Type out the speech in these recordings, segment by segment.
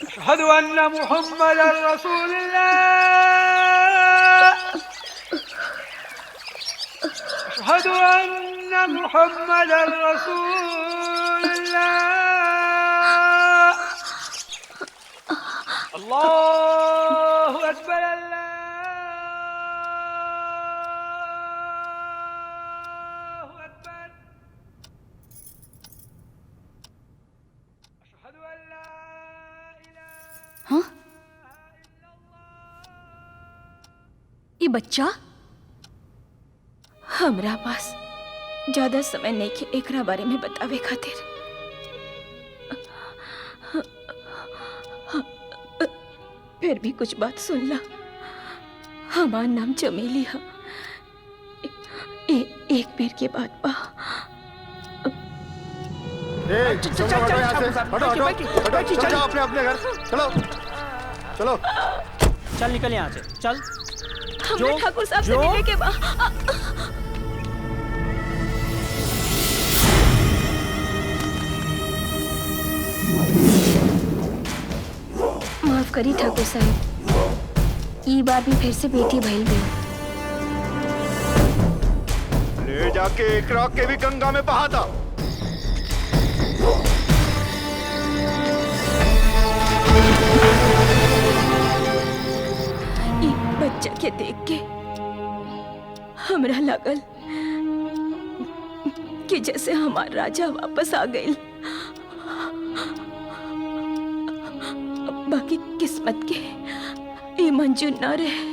أشهد أن محمد رسول الله أشهد أن محمد رسول الله الله أكبر الله أكبر أشهد أن لا हाँ? ये बच्चा हमरा पास ज्यादा समय नहीं के एकरा बारे में बतावे खातिर। फिर भी कुछ बात सुन ला। हमार नाम चमेली है। एक पेड़ के बाद बा। चलो अपने घर चलो चलो चल निकल यहाँ से चल। हमें ठाकुर साहब से मिलने के बाद माफ करी ठाकुर साहब, ई बार भी फिर से बेटी भइल गई। ले जाके एकरा के भी गंगा में बहा था। बच्चा के देख के हमरा लागल कि जैसे हमार राजा वापस आ गई। बाकी किस्मत के ये मंजूर ना रहे।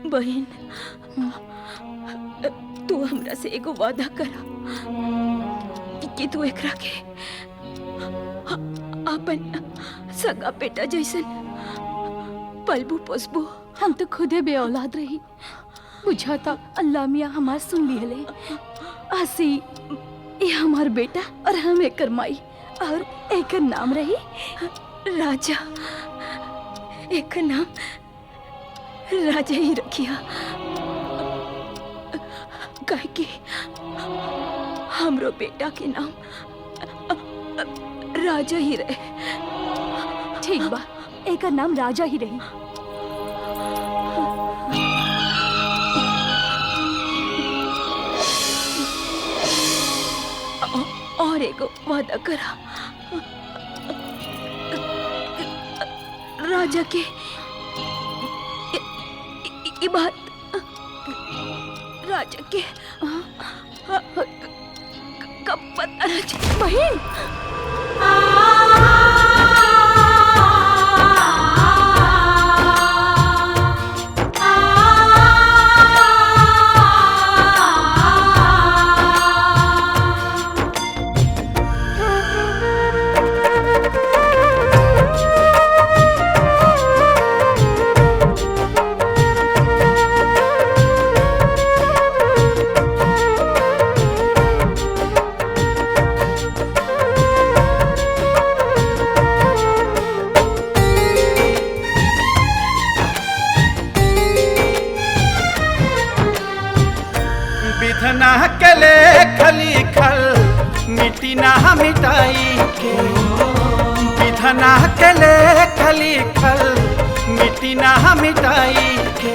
बहन, तू हमरा से एगो वादा करा कि तू एकरा के अपन सगा बेटा जैसन पलबू पोसबू। हम तो खुदे बे औलाद रही, बुझाता अल्लाह मियाँ हमार सुन लिहले। आसी ये हमार बेटा और हम एकर माई, और एकर नाम रही राजा। एक नाम राजा ही रखिया, काहे कि हमरो बेटा के नाम राजा ही रहे। ठीक बा, एकर नाम राजा ही रही। और एगो वादा करा, राजा के ये बात राजा के कब पता न चले। बहन, विधना के ले खली खल मिट्टी ना मिटाई के। विधना के ले खली खल मिट्टी ना मिटाई के।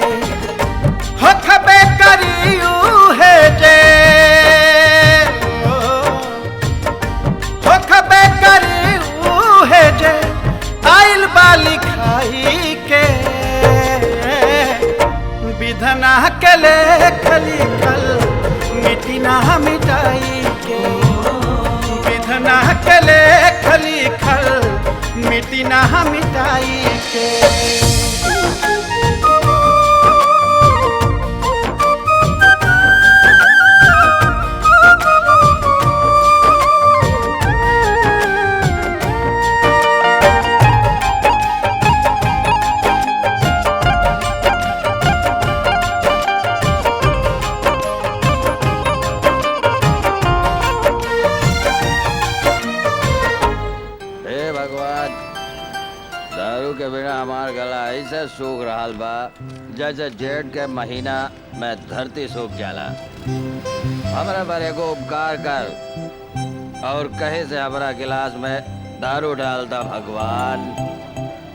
हो खबे करियू है जे, हो खबे करियू है जे आइल बाली खाई के लेख लिखल मिटी ना मिटाई के विधना के लेख लिखल मिटी ना मिटाई के दारू के बिना हमार गला ऐसे सूख रहा बा जैसे जेठ के महीना में धरती सूख जाला। हमरा पर एगो उपकार कर और कहे से हमरा गिलास में दारू डाल दा भगवान।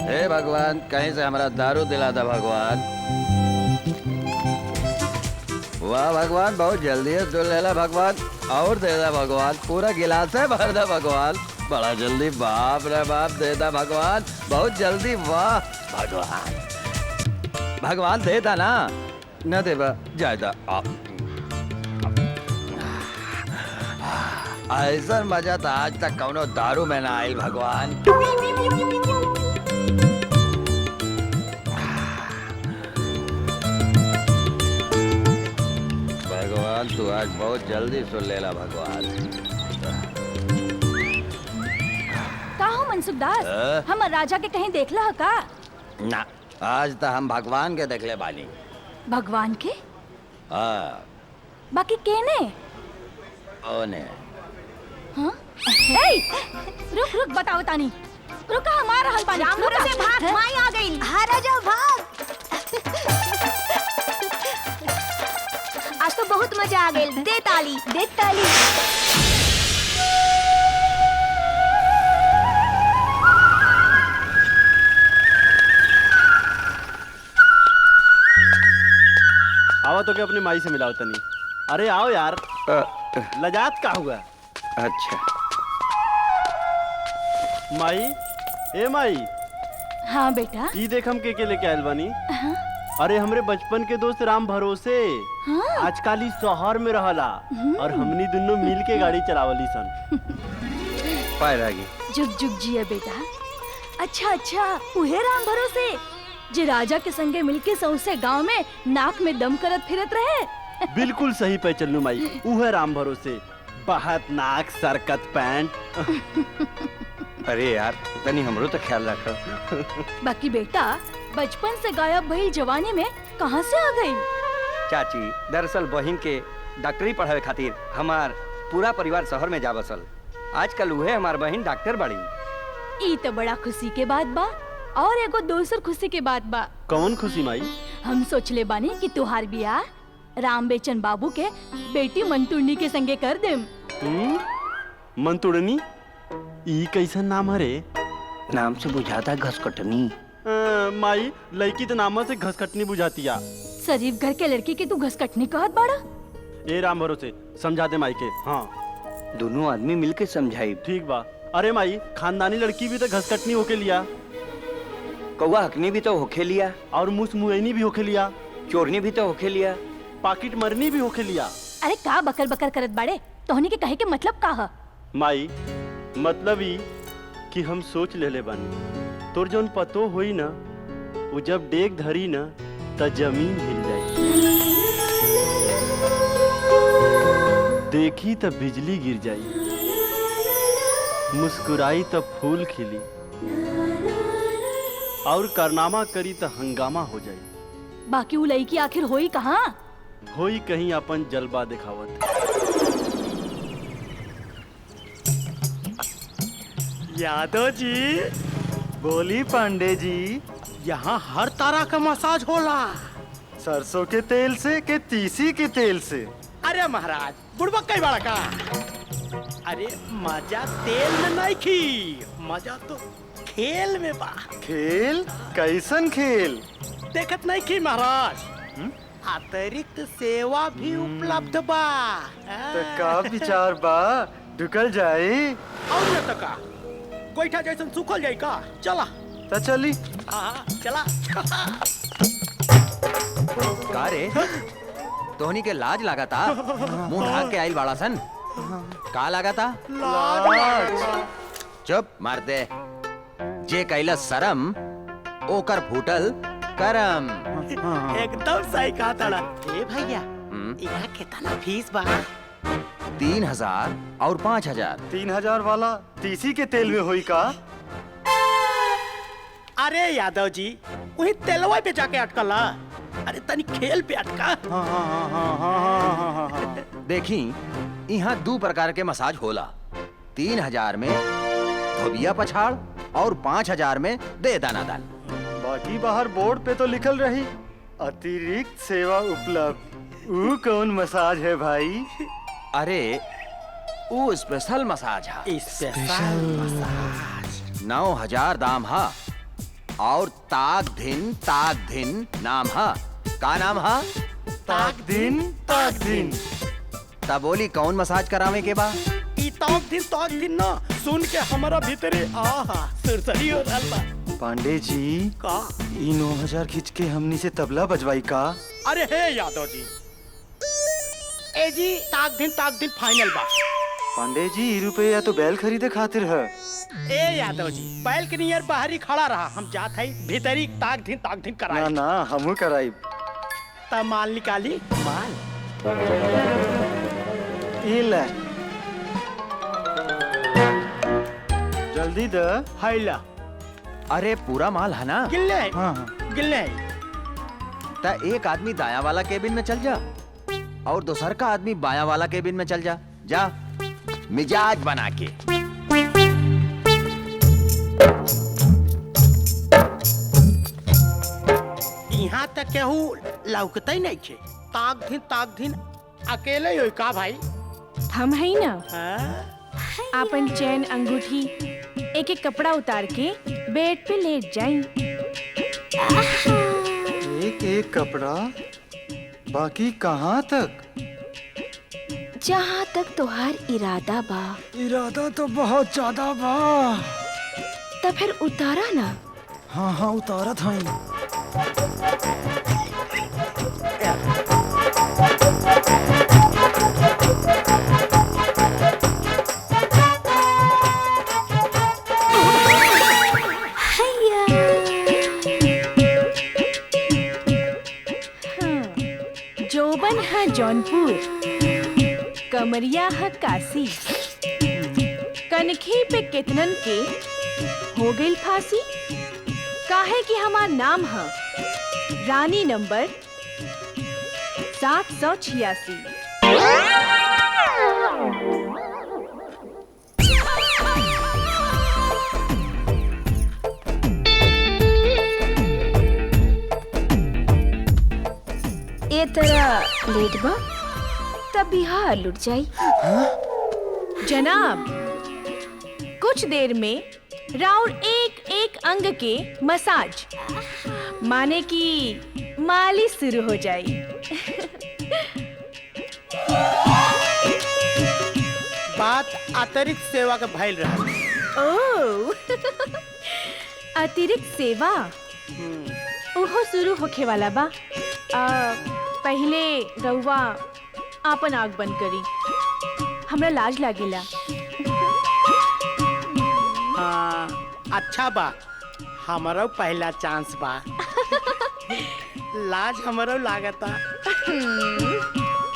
हे भगवान, कहीं से हमरा दारू दिला दा भगवान। वाह भगवान, बहुत जल्दी है तो ले ला भगवान, और दे दा भगवान, पूरा गिलास है भर दा भगवान, बड़ा जल्दी, बाप रे बाप, दे दा भगवान, बहुत जल्दी, वाह भगवान। भगवान दे दा ना, न दे बा जायदा। ऐसा मजा तो आज तक कौनो दारू में ना आयल भगवान। भगवान तू आज बहुत जल्दी सुन लेला भगवान। का हो मनसुख दास, हम राजा के कहीं देखला ह का? ना, आज तो हम भगवान के देखले बानी। भगवान के? हाँ। बाकी केने? ओने। हाँ? ए, रुक रुक बताओ तानी। रुका, हमारा हल पानी। रुका से भाग, माई आ गई। हाँ राजा भाग। आज तो बहुत मजा आ गई। दे ताली, दे ताली। आओ तो क्या अपनी माई से मिलाओ तनी। अरे आओ यार, लजात का हुआ? अच्छा माई, ए माई। हाँ बेटा। ई देख हम के लेके आयल बानी। अरे हमरे बचपन के दोस्त राम भरोसे आजकल ही शहर में रहला और हमनी दोनों मिल के गाड़ी चलावली सन। पाए आगे। जुग जुग जिया बेटा। अच्छा अच्छा, उहे राम भरोसे जे राजा के संगे मिलके सौसे गांव में नाक में दम करत फिरत रहे। बिल्कुल सही पे चलनू माई, उहे राम भरोसे, बहत नाक सरकत पैंट। अरे यार, तनी हमरो तो ख्याल रखो। बाकी बेटा, बचपन से गायब भइल जवानी में कहाँ से आ गई? चाची, दरअसल बहिन के डॉक्टरी पढ़ावे खातिर हमार पूरा परिवार शहर में जा बसल। आजकल उहे हमार बहिन डॉक्टर बड़ी। ई तो बड़ा खुशी के बात बा। और एगो दूसर खुशी के बात बा। कौन खुशी माई? हम सोचले बानी कि तुहार बियाह राम बेचन बाबू के बेटी मंतुड़नी के संगे कर देम। मंतुड़नी? ई कैसन नाम हरे? नाम से बुझाता घसकटनी। माई, लड़की तो नाम से घसकटनी बुझातिया। शरीफ घर के लड़की के तू घसकटनी कहत बाड़ा? ए राम भरोसे, समझा दे माई के। हाँ, दोनों आदमी मिलके समझाई। ठीक बा। अरे माई, खानदानी लड़की भी तो घसकटनी होके लिया, कौआ हकनी भी तो होके लिया, और मुस मुएनी भी होके लिया, चोरनी भी तो होके लिया, पाकिट मरनी भी होके लिया। अरे का बकर बकर करत बाड़े? तोहनी के कहे के मतलब का ह? माई, मतलब ई कि हम सोच लेले बानी, तोर जौन पतो होई ना, वो जब डेग धरी ना त जमीन हिल जाई, देखी त बिजली गिर जाई, मुस्कुराई त फूल खिली, और कारनामा करी त हंगामा हो जाई। बाकी वो लड़की आखिर होई कहाँ? होई कहीं अपन जलवा दिखावत। यादव जी, बोली पांडे जी, यहाँ हर तरह का मसाज होला। सरसों के तेल से के तीसी के तेल से? अरे महाराज, बुड़बक कई बड़ा का? अरे मजा तेल में नहीं की, मजा तो खेल में बा। खेल? कैसन खेल? देखत नहीं की महाराज, अतिरिक्त सेवा भी उपलब्ध बा। तो का विचार बा, ढुकल जाए? और न तो का, गोईठा जैसन सुखल जाई का? चला तो चली। हाँ चला। का रे तोहनी के लाज लगाता मुंह ढाक के आइल बाड़ा सन का लगाता चुप मार दे जे कैला शरम ओकर फूटल करम एकदम सही कहा ताड़ा। ए भैया यहाँ कितना फीस बा? 3000 और 5000। 3000 वाला तीसी के तेल में होई का? अरे यादव जी वही तेलवा पे जाके अटकला। अरे तनी खेल पे अटका। देखी यहाँ 2 प्रकार के मसाज होला। 3000 में धोबिया पछाड़ और 5000 में दे दाना दान। बाकी बाहर बोर्ड पे तो लिखल रही अतिरिक्त सेवा उपलब्ध। वो कौन मसाज है भाई? अरे वो स्पेशल मसाज है। स्पेशल मसाज 9000 दाम है और ताक दिन नाम है। का नाम है? ताक दिन तब बोली कौन मसाज करावे के बा? ताक दिन ना सुन के हमारा भीतरे आहा सुरसरी हो रहल बा। पांडे जी का ई 9000 खींच के हमनी से तबला बजवाई का? अरे हे यादव जी ए जी ताक दिन फाइनल बा। पांडे जी ई रुपया तो बैल खरीदे खातिर है। ए यादव जी बैल के नियर बाहरी खड़ा रहा हम जात है भीतरी ताक दिन कराए। ना हमू कराई। तब माल निकाली माल ई ले जल्दी दे। हैला अरे पूरा माल है ना? गिल्ले हाँ गिल्ले ता एक आदमी दाया वाला केबिन में चल जा और दूसर का आदमी बाया वाला केबिन में चल जा मिजाज बना के। यहाँ तक केहू लौकते नहीं थे। ताक दिन अकेले हो का भाई? हम है ना हाँ? अपन चैन अंगूठी एक एक कपड़ा उतार के बेड पे लेट जाई। एक कपड़ा बाकी कहाँ तक? जहाँ तक तोहार इरादा बा। इरादा तो बहुत ज्यादा बा। तब फिर उतारा ना। हाँ उतारा था। जोबन है जौनपुर कमरिया है काशी कनखी पे कितनन के हो गई फांसी। काहे कि हमार नाम है रानी नंबर 786। ए तरह लेट बा तब बिहार लुट जाई। जनाब कुछ देर में राउंड एक अंग के मसाज माने की मालिश शुरू हो जाई। बात अतिरिक्त सेवा का भइल रहा। ओ अतिरिक्त सेवा ओहो शुरू होखे वाला बा। पहले रउआ आपन आग बंद करी। हमरा लाज लागेला। अच्छा बा हमारा पहला चांस बा। लाज हमारा लागता।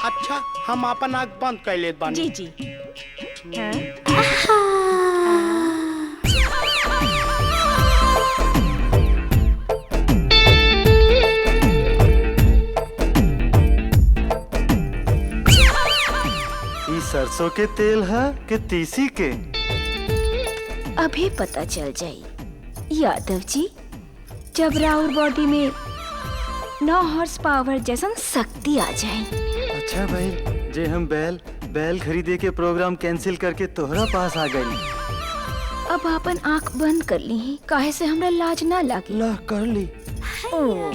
अच्छा हम अपन आग बंद कर लेत बानी। जी हाँ? सरसों के तेल है कि तीसी के? अभी पता चल जाई यादव जी जब राउर बॉडी में 9 हॉर्स पावर जैसन शक्ति आ जाए। अच्छा भाई जे हम बैल खरीदे के प्रोग्राम कैंसिल करके तोहरा पास आ गई। अब अपन आंख बंद कर ली काहे से हमरा लाज ना लागे। ला कर ली। ओ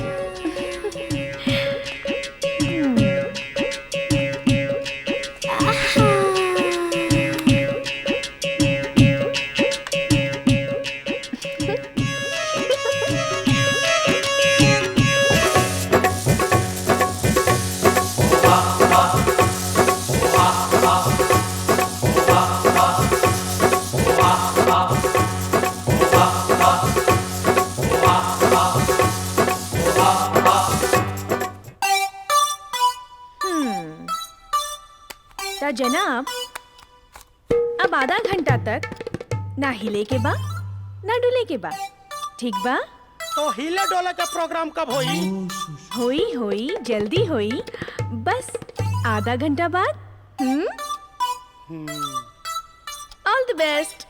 ता जनाब, अब आधा घंटा तक ना हिले के बा ना डुले के बा, ठीक बा? तो हिले डोले का प्रोग्राम कब होई? होई होई जल्दी होई, बस आधा घंटा बाद। ऑल द बेस्ट।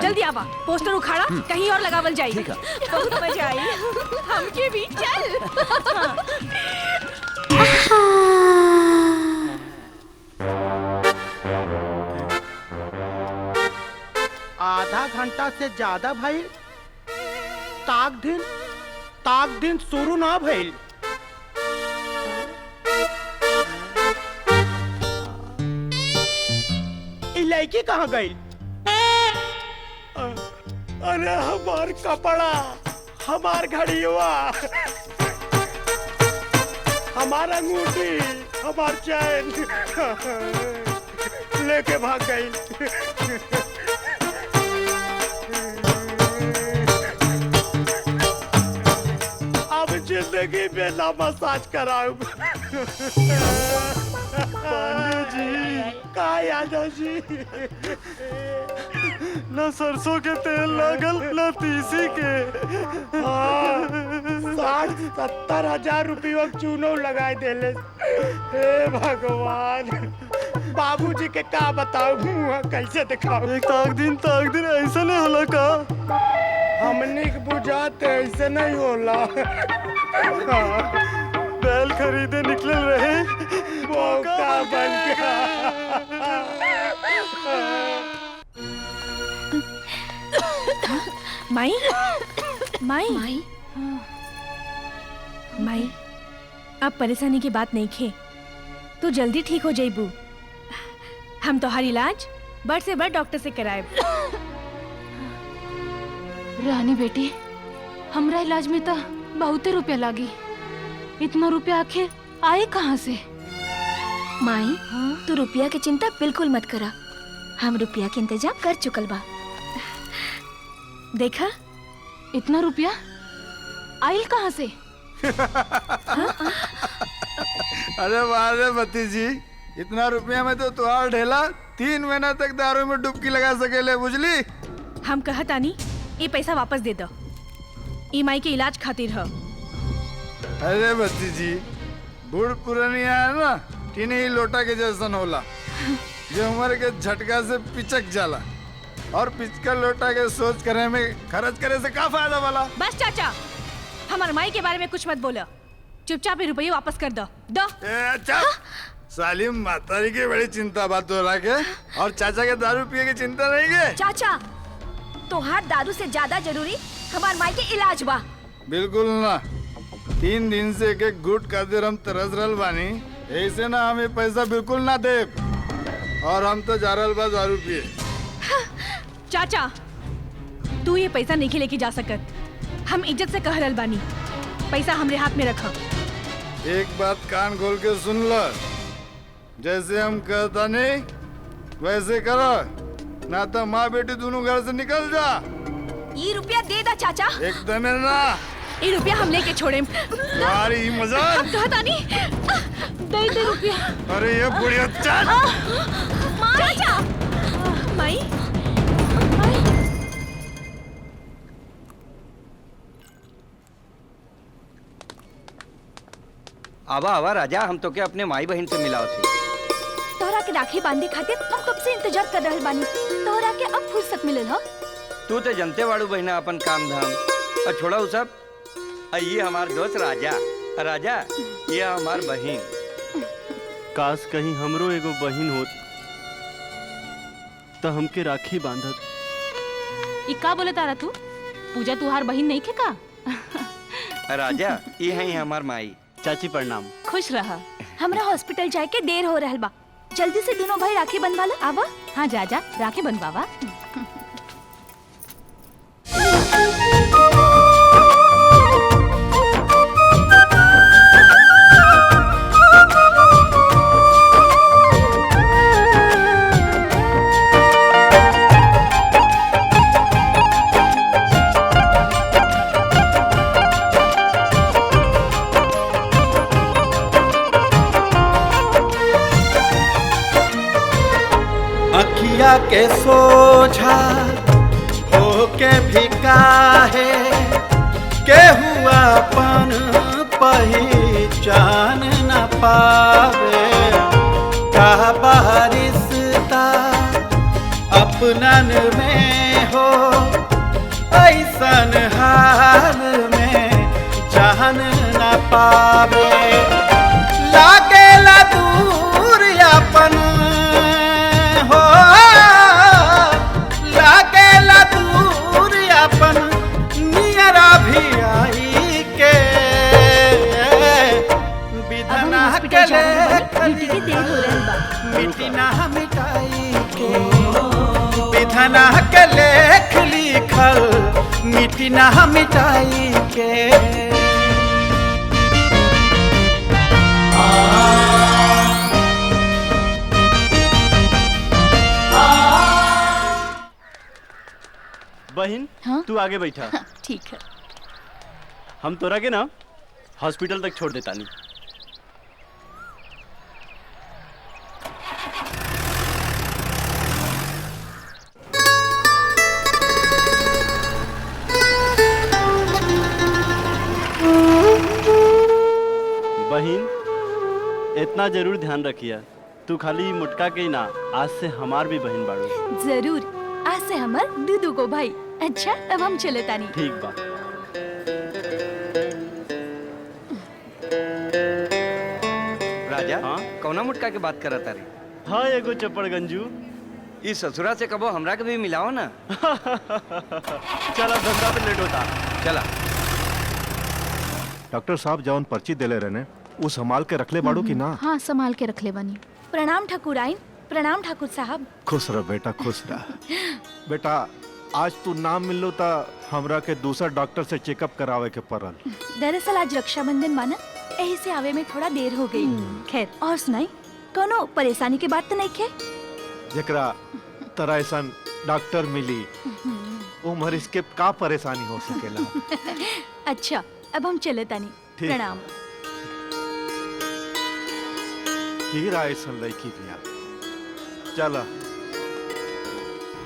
जल्दी आवा, पोस्टर उखाड़ा कहीं और लगावल जाई। बहुत मजा आई हमके भी। चल। आधा घंटा से ज्यादा भइल, ताक दिन शुरू ना भइल। ई लड़की कहाँ गई? अरे हमार कपड़ा, हमार घड़िया, हमार अंगूठी, हमार चैन लेके भाग गई। अब जिंदगी में ना मसाज कराऊं। पांडे जी, का यादव जी? न सरसों के तेल लागल न तीसी के। 60-70 हजार रुपया चूनो लगाए देले। हे भगवान, बाबूजी के का बताऊं, कैसे दिखाऊं? एक ताक दिन ऐसा नहीं होला का? हमने के बुझाते ऐसे नहीं होला। बैल खरीदे निकल रहे, मौका बन गया। माई, माई, माई, माई, अब परेशानी की बात नहीं खे, तू जल्दी ठीक हो जाइबू। हम तो हर इलाज बड़ से बड़ डॉक्टर से कराए। रानी बेटी, हमरा इलाज में तो बहुते रुपया लागी। इतना रुपया आखिर आए कहाँ से? माई, तू रुपया की चिंता बिल्कुल मत करा, हम रुपया के इंतजाम कर चुकल बा। देखा, इतना रुपया आइल कहाँ से? अरे वाह रे भतीजी, इतना रुपया में तो तुहार ढेला 3 महीना तक दारू में डुबकी लगा सकेले, बुझली? हम कहत आनी ये पैसा वापस दे दो, ई माई के इलाज खातिर है। अरे भतीजी, बूढ़ पुरानिया है ना, टीने ही लोटा के जैसन होला, जो उम्र के झटका से पिचक जाला, और पिचका लोटा के सोच करे में खर्च करे से का फायदा वाला? बस चाचा, हमारे माई के बारे में कुछ मत बोलो, चुपचाप रुपये वापस कर दो। दो। अच्छा, सालिम मातारी की बड़ी चिंता बात हो रहा के, और चाचा के दारू पिए की चिंता नहीं के? चाचा, तोहार दारू से ज्यादा जरूरी हमार माई के इलाज बा। बिल्कुल ना, 3 दिन से एक गुट खातिर हम तरस रहल बानी, ऐसे ना हमें पैसा बिल्कुल ना दे, और हम तो जा रहल बा दारू पिए। चाचा, तू ये पैसा नहीं लेके जा सकत, हम इज्जत से कह रहल बानी, पैसा हमरे हाथ में रखा। एक बात कान खोल के सुन लो, जैसे हम कहता नहीं वैसे करो, ना तो माँ बेटी दोनों घर से निकल जा। ये रुपया दे दा चाचा। एकदम ना, ये रुपया हम लेके छोड़े। तुम्हारी मजाक। कहता नहीं, दे रुपया। अरे ये बुढ़िया चल। चाचा, माई, आवा आवा राजा, हम तो क्या अपने माई बहन से मिलाओ थे। तोहरा के राखी बांधे खातिर हम कब से इंतजार कर रहल बानी, तोहरा के अब फुर्सत मिलल हो। तू तो जनते वाड़ू बहना अपन काम धाम, और छोड़ा उ सब। ये हमार दोस्त राजा, राजा ये हमार बहन। काश कहीं हमरो एगो बहन होत तो हमके राखी बांधत। ई का बोले तारा तू? पूजा तुहार बहन नहीं खे का? राजा ये है हमार माई। चाची प्रणाम। खुश रहा। हमरा हॉस्पिटल जाए के देर हो रहल बा, जल्दी से दोनों भाई राखी बंधवा लो। आवा। हाँ जा जा राखी बनवावा। अखिया के सोझा होके भी काहे के हुआ अपन पहचान न पावे। का बारिशता अपनन में हो ऐसन हाल में जान न पावे। लागेला दूर अपन हो लागेला दूर अपन नियरा भी आई के विधना के ड्यूटी के देर हो रहल बा। मिटी ना मिटाई के विधना के लेख लिखल मिटी ना मिटाई के। बहन हाँ? तू आगे बैठा। ठीक है। हम तोरा के ना हॉस्पिटल तक छोड़ देता नहीं। बहन इतना जरूर ध्यान रखिया, तू खाली मुटका के ही ना, आज से हमार भी बहन बाड़ू। जरूर, आज से हमार दूधू को भाई। अच्छा अब हम चले तानी। ठीक बा। राजा हाँ? कौना मुटका के बात करत तारी? हाँ एगो चप्पड़ गंजू। इस ससुरा से कबो हमरा के भी मिलाओ ना। चला धंधा पे लेट होता। चला। डॉक्टर साहब जौन पर्ची देले रहने वो संभाल के रखले बाड़ू की ना? हाँ संभाल के रख ले बानी। प्रणाम ठाकुर आइन। प्रणाम ठाकुर साहब। खुश रह बेटा, खुश रह। बेटा आज तू ना मिलो ता हमरा के दूसरा डॉक्टर से चेकअप करावे के पड़ल। दरअसल आज रक्षाबंधन माना, यही से आवे में थोड़ा देर हो गई। खैर और सुनाई, कोनो परेशानी के बात तो नहीं खे? जकरा तरह ऐसा डॉक्टर मिली वो मरीज के का परेशानी हो सकेला। अच्छा अब हम चले तानी। ठीक। प्रणाम। हीरा ऐसा लड़की बिया। चला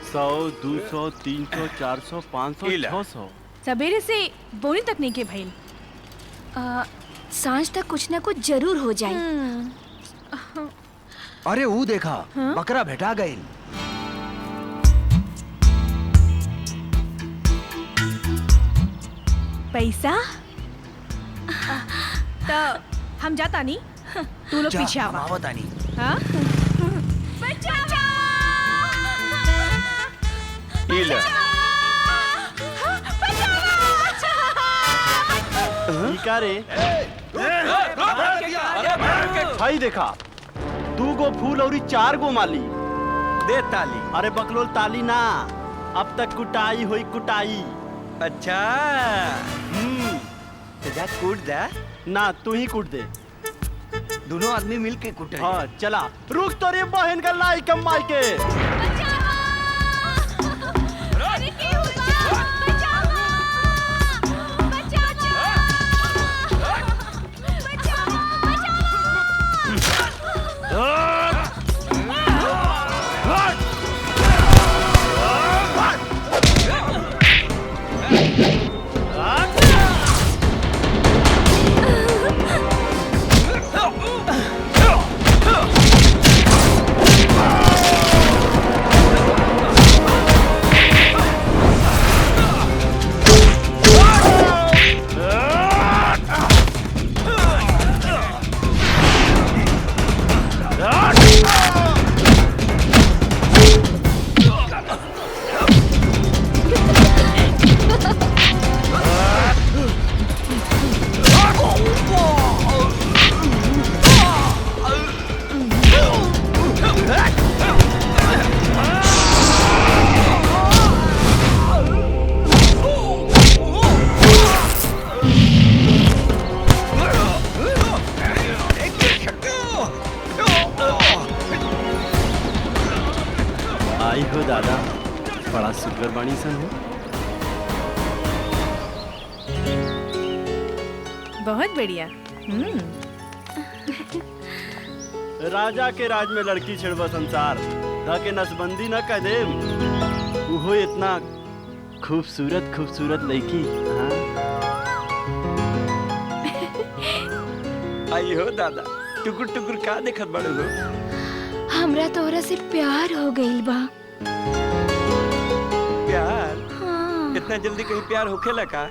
100, 200, 300, 400, 500, 600। सवेरे से बोनी तक नहीं के भइल। सांझ तक कुछ ना कुछ जरूर हो जाए। अरे वो देखा बकरा भेटा गई। पैसा तो हम जाता नहीं, तू लोग पीछे आवा। हाँ? ले। का रे? भाई देखा 2 गो फूल और 4 गो माली। दे ताली। अरे बकलोल ताली ना, अब तक कुटाई हुई कुटाई। अच्छा तो जा कूट दे ना, तू ही कूट दे। दोनों आदमी मिल के कूटे। हाँ चला। रुक तो रे बहन का लाई कमाई के। सुगर बाणी सन हो। बहुत बढ़िया। राजा के राज में लड़की छिड़वा संसार धा के नसबंदी न कर दे। वो इतना खूबसूरत खूबसूरत लड़की। हाँ? आई हो दादा, टुकुर टुकुर का देखत बड़े हो? हमरा तोहरा से प्यार हो गइल बा। प्यार? हाँ। इतना जल्दी कहीं प्यार होखेला का?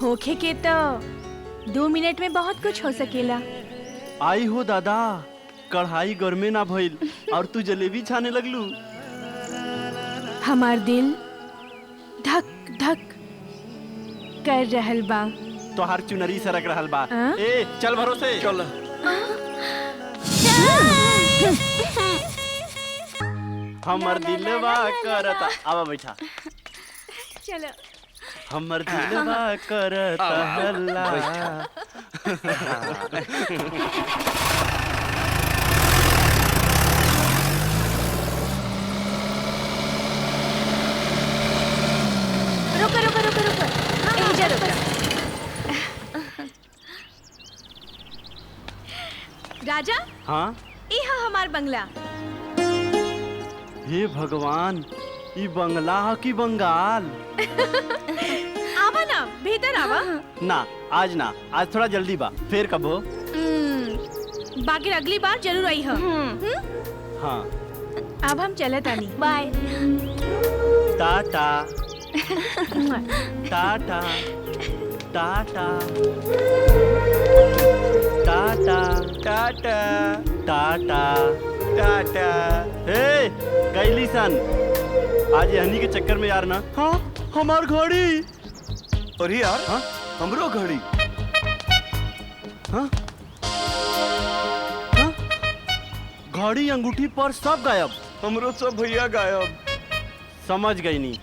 होखे के तो 2 मिनट में बहुत कुछ हो सकेला। आई हो दादा, कढ़ाई गर्मे ना भइल और तू जलेबी छाने लगलू। हमार दिल धक धक कर रहल बा। तोहार चुनरी सरक रहल बा। हाँ? ए चल भरोसे चल। हमर दिलवा करता आवा बैठा। चलो। हमर दिलवा करता हल्ला। रुको रुको रुको रुको। एजा रुको। राजा, हाँ इहा हमार बंगला। हे भगवान, ई बंगला ह की बंगाल? आवा ना, भीतर आवा। ना आज ना, आज थोड़ा जल्दी बा, फिर कब हो? बाकी अगली बार जरूर आई हो। हाँ अब हम चले तानी। बाय। टाटा टाटा टाटा टाटा टाटा टाटा टाटा। हे कैली सन, आज हनी के चक्कर में यार ना। हाँ हमार घड़ी। और यार हाँ हमरो घड़ी। हाँ हाँ घड़ी अंगूठी पर सब गायब। हमरो सब भैया गायब। समझ गई नी,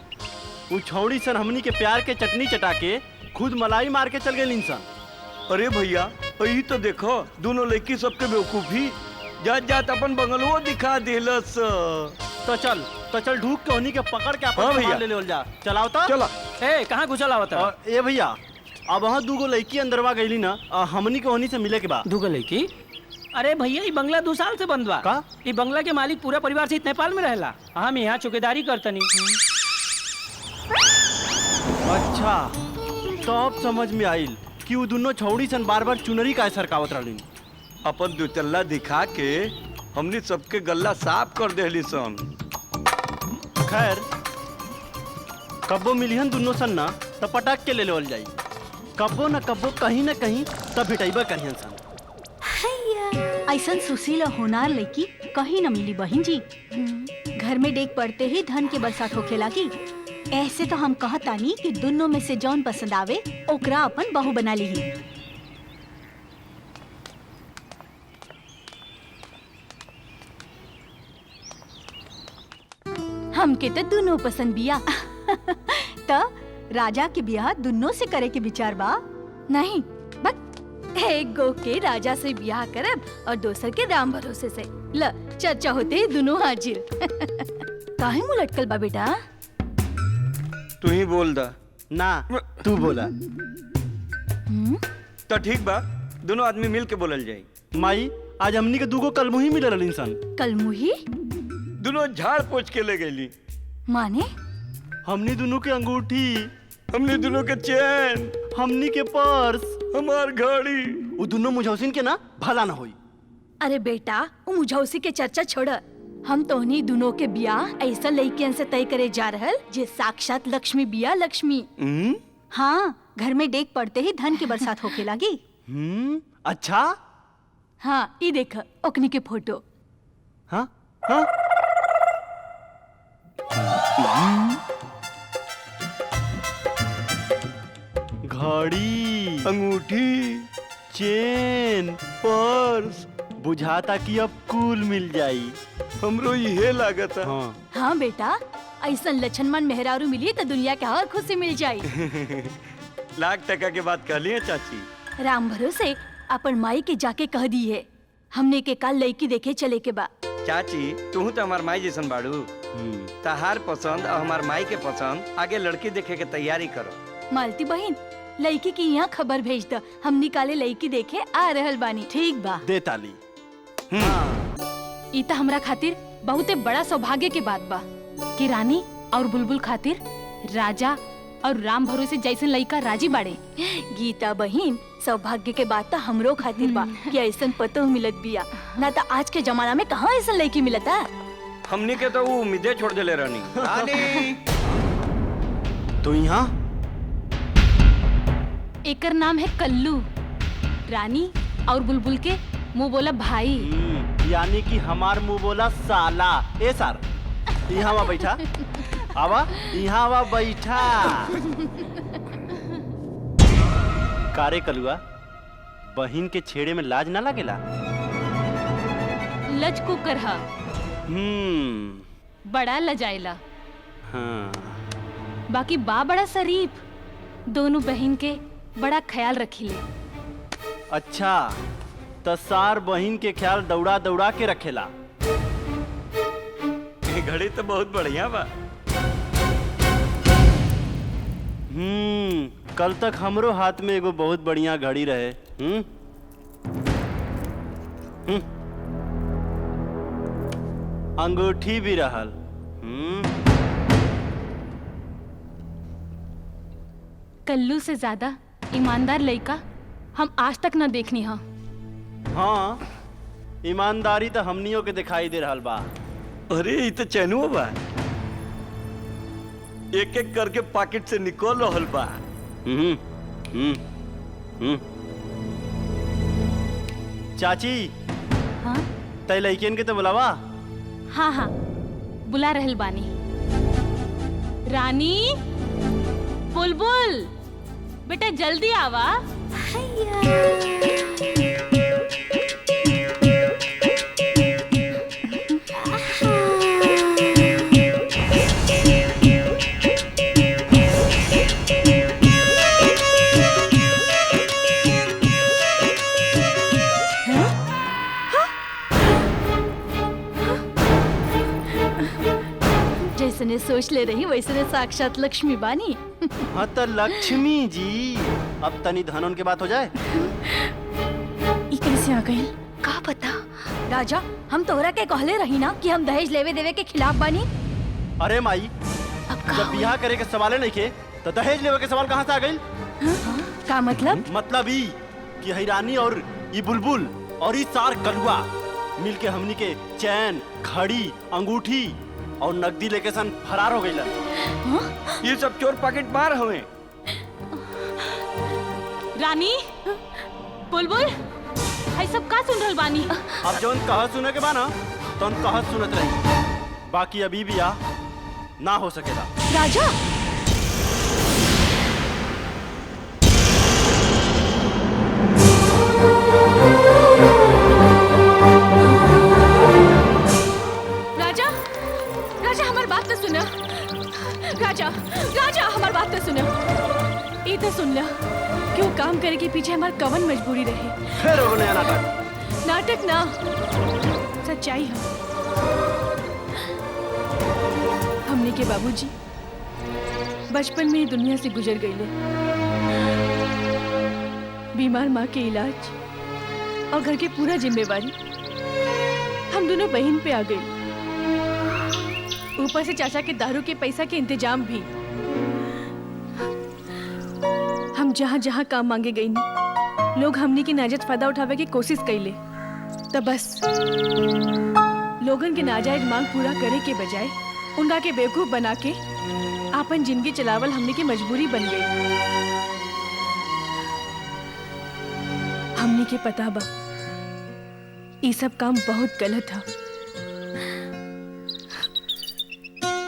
वो छौड़ी सन हमनी के प्यार के चटनी चटा के खुद मलाई मार के चल गए इंसान। अरे भैया यही तो देखो, दोनों लड़की सबके बेवकूफी जात जात अपन बंगलवो दिखा दिलस। तो चल ढूक के उन्हीं के पकड़ के हाँ अपन भैया। सामान ले ले जा। चलाओ तो चला। ए कहाँ घुसल आवत है? और ए भैया, अब वहाँ दूगो लड़की अंदरवा गईली ना, हमनी के उन्हीं से मिले के बाद। दूगो लड़की? अरे भैया ये बंगला 2 साल से बंद बा। का? ये बंगला के मालिक पूरा परिवार से नेपाल में रहेला। हम यहाँ चौकीदारी करतनी। अच्छा तो अब समझ में आइल कि वो दोनों छौड़ी सन बार बार चुनरी का सरकावत रहली। अपन दुचल्ला दिखा के हमने सबके गल्ला साफ कर देली सन। खैर कब्बो मिलिहन दोनों सन ना तो पटाक के ले लेवल जाई। कब्बो न कब्बो कहीं न कहीं तब भेटैबा करिहन सन। ऐसन सुशील और होनार लड़की कहीं न मिली बहन जी। घर में डेग पड़ते ही धन के बरसात होखे लागी। ऐसे तो हम कहतानी कि दोनों में से जौन पसंद आवे ओकरा अपन बहू बना ली। हमके तो दोनों पसंद बिया। तो राजा के ब्याह दोनों से करे के विचार बा? नहीं, बस एक गो के राजा से ब्याह करब और दूसर के राम भरोसे से। ल चर्चा होते ही दोनों हाजिर। काहे मुंह लटकल बा बेटा? तू ही बोल दा। ना तू बोला। तो ठीक बा, दोनों आदमी मिल के बोलल जाई। माई आज हमनी के दूगो कलमुही मिल रहली सन। कलमुही? दोनों झाड़ पोछ के ले गईली। माने? हमनी दोनों के अंगूठी, हमने दोनों के चैन, हमनी के पर्स, हमार घड़ी। वो दोनों मुझौसिन के ना भला ना होई। अरे बेटा वो मुझौसी के चर्चा छोड़। हम तोहनी दोनों के ब्याह ऐसा लड़कियन से तय करे जा रहल जे साक्षात लक्ष्मी बिया लक्ष्मी। हाँ, घर में डेग पड़ते ही धन की बरसात होके लगी। अच्छा? हाँ, ये देख ओकनी के फोटो। हाँ हाँ घड़ी, अंगूठी, चेन, पर्स, बुझाता कि अब कुल मिल जाई। हमरो यही लागत है। हाँ हाँ बेटा, ऐसा लछनमन मेहरारू मिली तो दुनिया के हर खुशी मिल जाई। लाख टका के बात कह लिया चाची। राम भरोसे अपन माई के जाके कह दी है हमने के काल लड़की देखे चले के बा। चाची तू तो हमार माई जैसन बाड़ू, तहार पसंद और हमार माई के पसंद आगे लड़की देखे के तैयारी करो। मालती बहन लड़की की यहाँ खबर भेज द, हम निकाले लड़की देखे आ रहल बानी। ठीक बा। दे ताली। ई त हमरा खातिर बहुते बड़ा सौभाग्य के बात बा कि रानी और बुलबुल खातिर राजा और राम भरोसे जैसन लड़का राजी बाड़े। गीता बहन सौभाग्य के बात तो हमरो खातिर बा कि ऐसन पतो मिलत बिया, ना तो आज के जमाना में कहाँ ऐसन लड़की मिलता। हमनी के तो वो उम्मीदें छोड़ देले रहनी। रानी तो यहाँ एकर नाम है कल्लू। रानी और बुलबुल के मुंह बोला भाई। यानी कि हमार मुंह बोला साला। ए सर यहाँ आवा बैठा, आवा यहाँ आवा बैठा। कारे कलुआ, बहिन के छेड़े में लाज ना लगेला? लज को करहा बड़ा लजाइला। हाँ। बाकी बा बड़ा शरीफ, दोनों बहन के बड़ा ख्याल रखीले। अच्छा तो सार बहिन के ख्याल दौड़ा दौड़ा के रखेला। घड़ी तो बहुत बढ़िया बा। कल तक हमरो हाथ में एगो बहुत बढ़िया घड़ी रहे। अंगूठी भी रहल। कल्लू से ज्यादा ईमानदार लड़का हम आज तक न देखनी हा। हाँ, ईमानदारी तो हमनियों के दिखाई दे रहल बा। अरे ये तो चैनुआ बा, एक एक करके पॉकेट से निकल रहल बा। चाची, हाँ तय लड़कियन के तो बुलावा। हाँ हाँ बुला रहल बानी। रानी बुलबुल बेटा जल्दी आवा। जैसने सोच ले रही वैसने साक्षात लक्ष्मी बानी। हाँ तो लक्ष्मी जी, अब तनी धन के बात हो जाए। ई कैसे आ गई? का पता। राजा हम तोहरा के कहले रही ना कि हम दहेज लेवे देवे के खिलाफ बानी। अरे माई, जब बियाह करे के सवाले नहीं के तो दहेज लेवे के सवाल कहाँ से आ गई? का मतलब? मतलब ई कि हैरानी और ई बुलबुल और ई सार कलुआ मिलके हमनी के चैन, घड़ी, अंगूठी और नकदी लेके सन फरार हो गईला। ये सब चोर पॉकेट मार हवे। रानी बुलबुल आई सब का सुन रहल बानी? अब जौन कहा सुने के बाना तो कहा सुनत रही, बाकी अभी भी आ ना हो सकेला। राजा राजा राजा हमार बात तो सुनो। राजा राजा हमार बात तो सुनो। ई तो सुन ला क्यों काम करे के पीछे हमार कवन मजबूरी रहे। फिर हो नया नाटक। नाटक ना सच्चाई है। हमने के बाबूजी बचपन में ही दुनिया से गुजर गए। बीमार माँ के इलाज और घर की पूरा जिम्मेवारी हम दोनों बहन पे आ गई। ऊपर से चाचा के दारू के पैसा के इंतजाम भी। हम जहाँ जहाँ काम मांगे गई नहीं, लोग हमनी की नाजायज फायदा उठावे की कोशिश कैले। तब बस लोगन के नाजायज मांग पूरा करे के बजाय उनका के बेवकूफ बना के आपन जिंदगी चलावल हमनी की मजबूरी बन गई। हमनी के पता बा ये सब काम बहुत गलत है,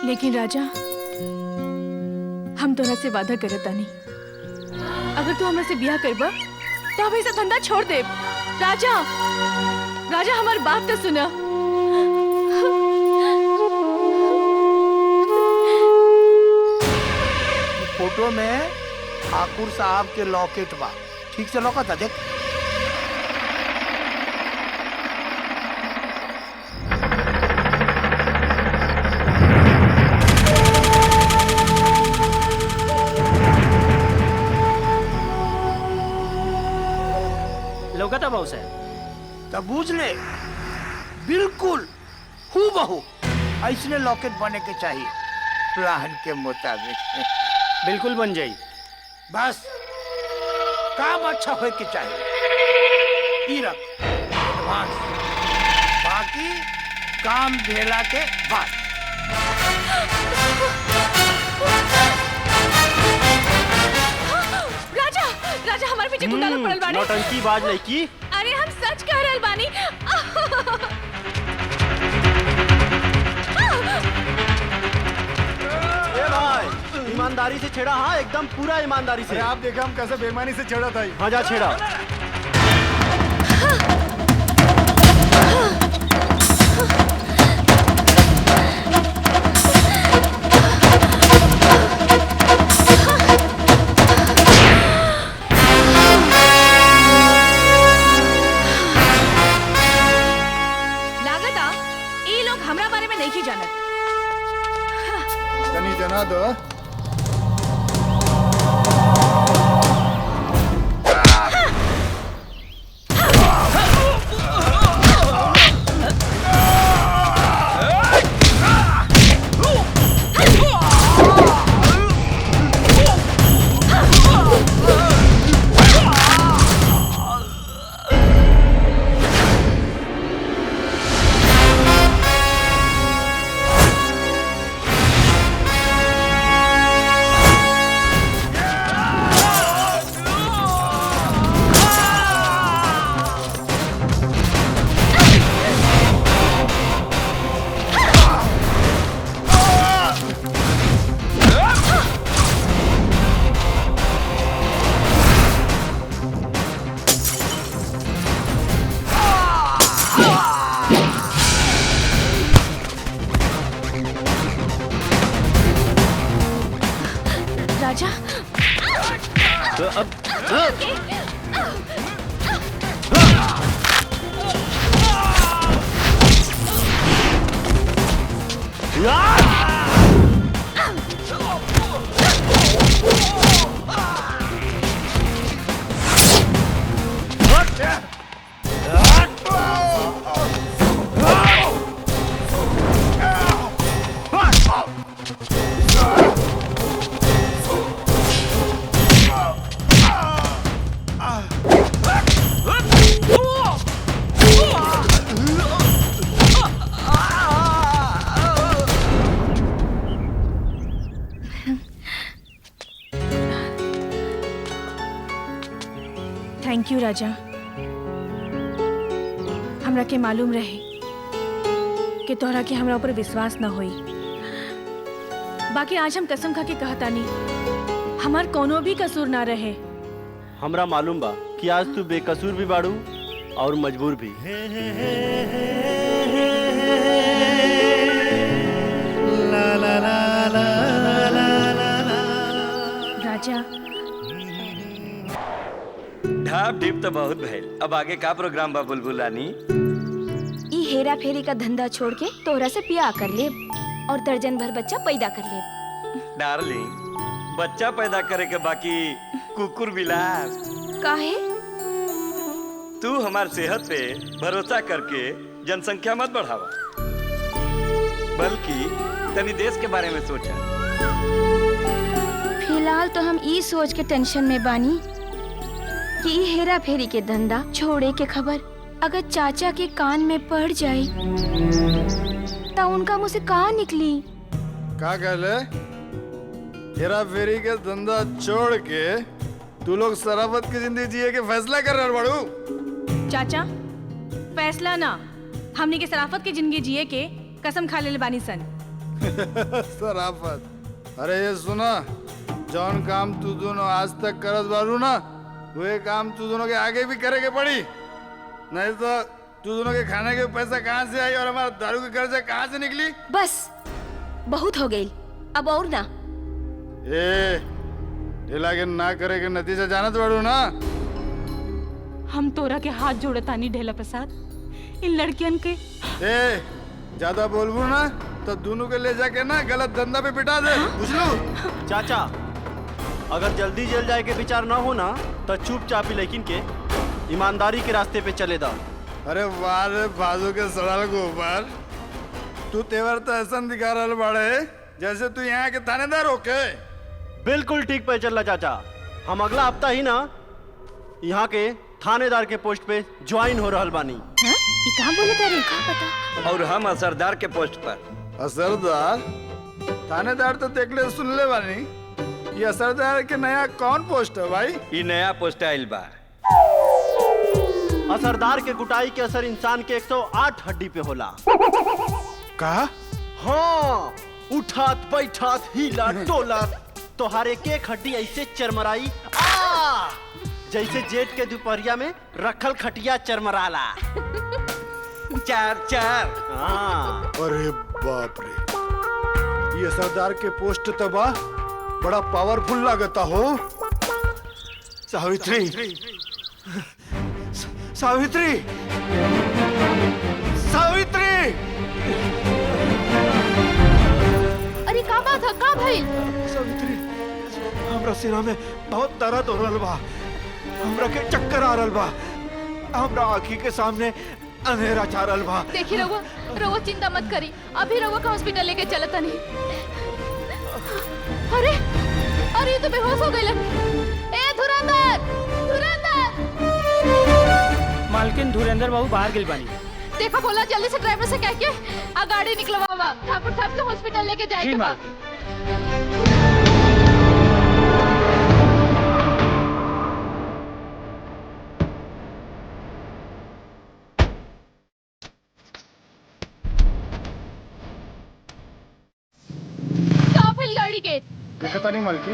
लेकिन राजा हम तोरा से वादा करत तानी, अगर तू हमरा से ब्याह करबा तो हम ऐसा धंधा छोड़ दे। राजा राजा हमारी बात तो सुना। फोटो में ठाकुर साहब के लॉकेट बा, ठीक से लौका था देख। लौकता बहुत से। तब बूझ ले, बिल्कुल हूबहू ऐसने लॉकेट बने के चाहिए प्लान के मुताबिक। बिल्कुल बन जाई। बस काम अच्छा होए के चाहिए। ई रख एडवांस, बाकी काम भेला के बाद। राजा राजा हमारे पीछे गुंडा लोग पड़ल बाड़े। नौटंकी बाज लड़की। अरे हम सच कह रहल बानी। ए भाई ईमानदारी से छेड़ा। हाँ एकदम पूरा ईमानदारी से। आप देखा हम कैसे बेईमानी से छेड़ा था। हाँ जा छेड़ा। लागता ये लोग हमरा बारे में नहीं जानत। तनी जना दो। राजा थैंक यू राजा। हमरा के मालूम रहे कि तोहरा के हमरा ऊपर विश्वास न होई। बाकी आज हम कसम खा के कहता नहीं, हमार कोनो भी कसूर ना रहे। हमरा मालूम बा कि आज तू बेकसूर भी बाड़ू और मजबूर भी। राजा ढाप ढीप तो बहुत भइल। अब आगे का प्रोग्राम बा बुलबुल रानी? ई हेरा फेरी का धंधा छोड़ के तोहरा से ब्याह कर ले और दर्जन भर बच्चा पैदा कर ले। डार्लिंग, बच्चा पैदा करे के बाकी कुकुर बिलास। काहे? तू हमार सेहत पे भरोसा करके जनसंख्या मत बढ़ावा, बल्कि तनी देश के बारे में सोचा। फिलहाल तो हम ई सोच के टेंशन में बानी कि ई हेरा फेरी के धंधा छोड़े के खबर अगर चाचा के कान में पड़ जाए तो उनका मुंह से कहाँ निकली। का कहले? हेरा फेरी के धंधा छोड़ के तू लोग शराफत की जिंदगी जिए के फैसला कर रहे बड़ू। चाचा फैसला ना, हमने के शराफत की जिंदगी जिए के कसम खा ले बानी सन। शराफत? अरे ये सुना, जौन काम तू दोनों आज तक करत बारू ना, वही काम तू दोनों के आगे भी करे के पड़ी। नहीं तो तू दोनों के खाने के पैसा कहाँ से आई और हमारा दारू के खर्चा कहाँ से निकली? बस बहुत हो गई, अब और ना। ढीला के ना करे के नतीजा जानत बारू ना। हम तोरा के हाथ जोड़तानी ढेला प्रसाद, इन लड़कियन के। ज्यादा बोलबू ना तो दोनों के ले जाके ना गलत धंधा पे पिटा दे, बुझलू? चाचा, अगर जल्दी जेल जाए के विचार ना हो ना तो चुपचाप ही लेकिन के ईमानदारी के रास्ते पे चले दा। अरे वाह रे बाजू के सड़ल गोबर, तू तेवर तो ऐसा दिखा रहा बाड़े जैसे तू यहाँ के थानेदार होके। बिल्कुल ठीक पे चल रहा चाचा। हम अगला हफ्ता ही ना यहाँ के थानेदार के पोस्ट पे ज्वाइन हो रहल बानी। ये कहाँ बोले तेरे? कहाँ पता? और हम असरदार के पोस्ट पर। असरदार? थानेदार तो देख ले सुन ले बानी। ये असरदार के नया कौन पोस्ट है भाई? ये नया पोस्ट आइल बा। असरदार के गुटाई के असर इंसान के 108 हड्डी पे होला। कहा? हाँ, उठात बैठात हिला टोला तोहारे के हड्डी ऐसे चरमराई जैसे जेठ के दोपहरिया में रखल खटिया चरमराला। चार चार। हाँ। अरे बाप रे, ये सरदार के पोस्ट तबा बड़ा पावरफुल लागता हो। सावित्री, सावित्री, सावित्री! अरे का बात है? का भाई? सावित्री, हमरा सीना में बहुत दर्द हो रहल बा। हमरा के चक्कर आ रहल बा। हमरा आँखी के सामने अंधेरा छा रहल बा। देखी रहुआ, रहुआ चिंता मत करी, अभी रहुआ का हॉस्पिटल लेके चलता नहीं। अरे अरे ये तो बेहोश हो गए। ए धुरंधर, धुरंधर! मालकिन धुरंधर बाबू बाहर गिल बानी। देखो बोला जल्दी से ड्राइवर से कह के आ गाड़ी निकलवावा। ठाकुर साहब को हॉस्पिटल लेके जाएगा। गाड़ी के देखता नहीं मालकी।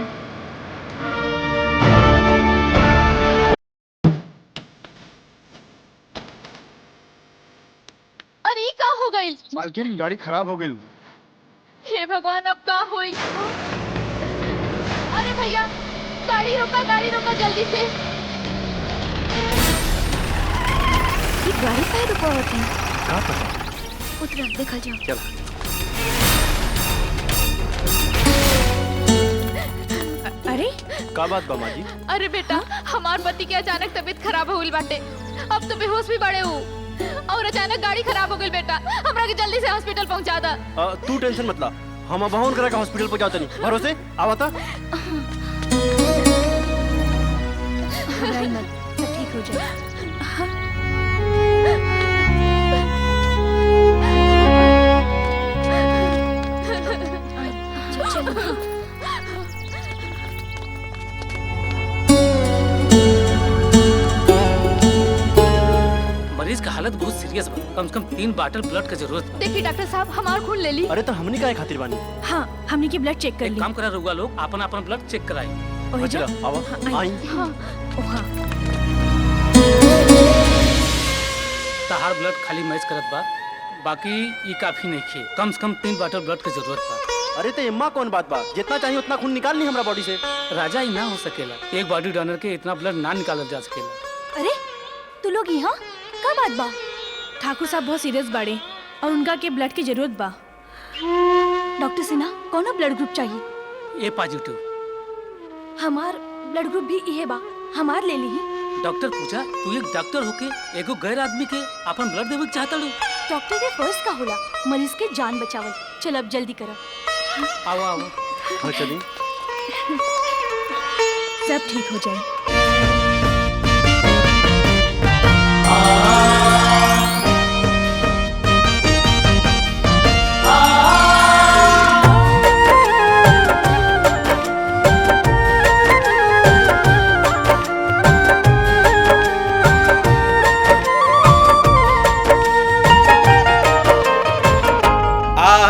अरे का हो गई? मालकिन गाड़ी खराब हो गई। हे भगवान, अब का हुई? अरे भैया गाड़ी रोका जल्दी से। ये गाड़ी काहे रुकावत है? का पता? उतर देखा जाओ। चल। अरे का बात बा माजी? अरे बेटा, हमार पति के अचानक तबीयत खराब हो गई बाटे। अब तो बेहोश भी बड़े हो और अचानक गाड़ी खराब हो गई। बेटा हमरा के जल्दी से हॉस्पिटल पहुंचा दा। तू टेंशन मत ला, हम अब करा के हॉस्पिटल पहुंचा तनी। भरोसे आवता। घबराई मत, सब ठीक हो जाए। मरीज का हालत बहुत सीरियस बा। कम से कम 3 बॉटल ब्लड का जरूरत बा। देखिए डॉक्टर साहब, हमार खून ले ली। अरे तो हमने काहे खातिर बानी? हाँ, हमने की ब्लड चेक कर एक ली। काम करा रहुआ लोग अपन ब्लड चेक कराई। ओही जा। चलो आवा। हाँ, आई। हाँ, हाँ। तहार ब्लड खाली मैच करत बा, बाकी ये काफी नहीं खे। कम से कम 3 बॉटल ब्लड की जरूरत बा। अरे तो इम्मा कौन बात बा? जितना चाहिए उतना खून निकाल ली हमरा बॉडी से। राजा ही ना हो सकेला, एक बॉडी डोनर के इतना ब्लड ना निकालल जा सकेला। अरे तू लोग यहाँ का बात बा? ठाकुर साहब बहुत सीरियस बाड़े और उनका के ब्लड की जरूरत बा। डॉक्टर सिन्हा, कौन ब्लड ग्रुप चाहिए? ए पॉजिटिव। हमार ब्लड ग्रुप भी इहे बा, हमार ले ली। डॉक्टर पूछा, तू एक डॉक्टर होके एगो गैर आदमी के अपन ब्लड देवे के चाहता लो? डॉक्टर के फर्स्ट का होला मरीज के जान बचावल। चल अब जल्दी करो। आओ आओ। हाँ चलिए। सब ठीक हो जाए।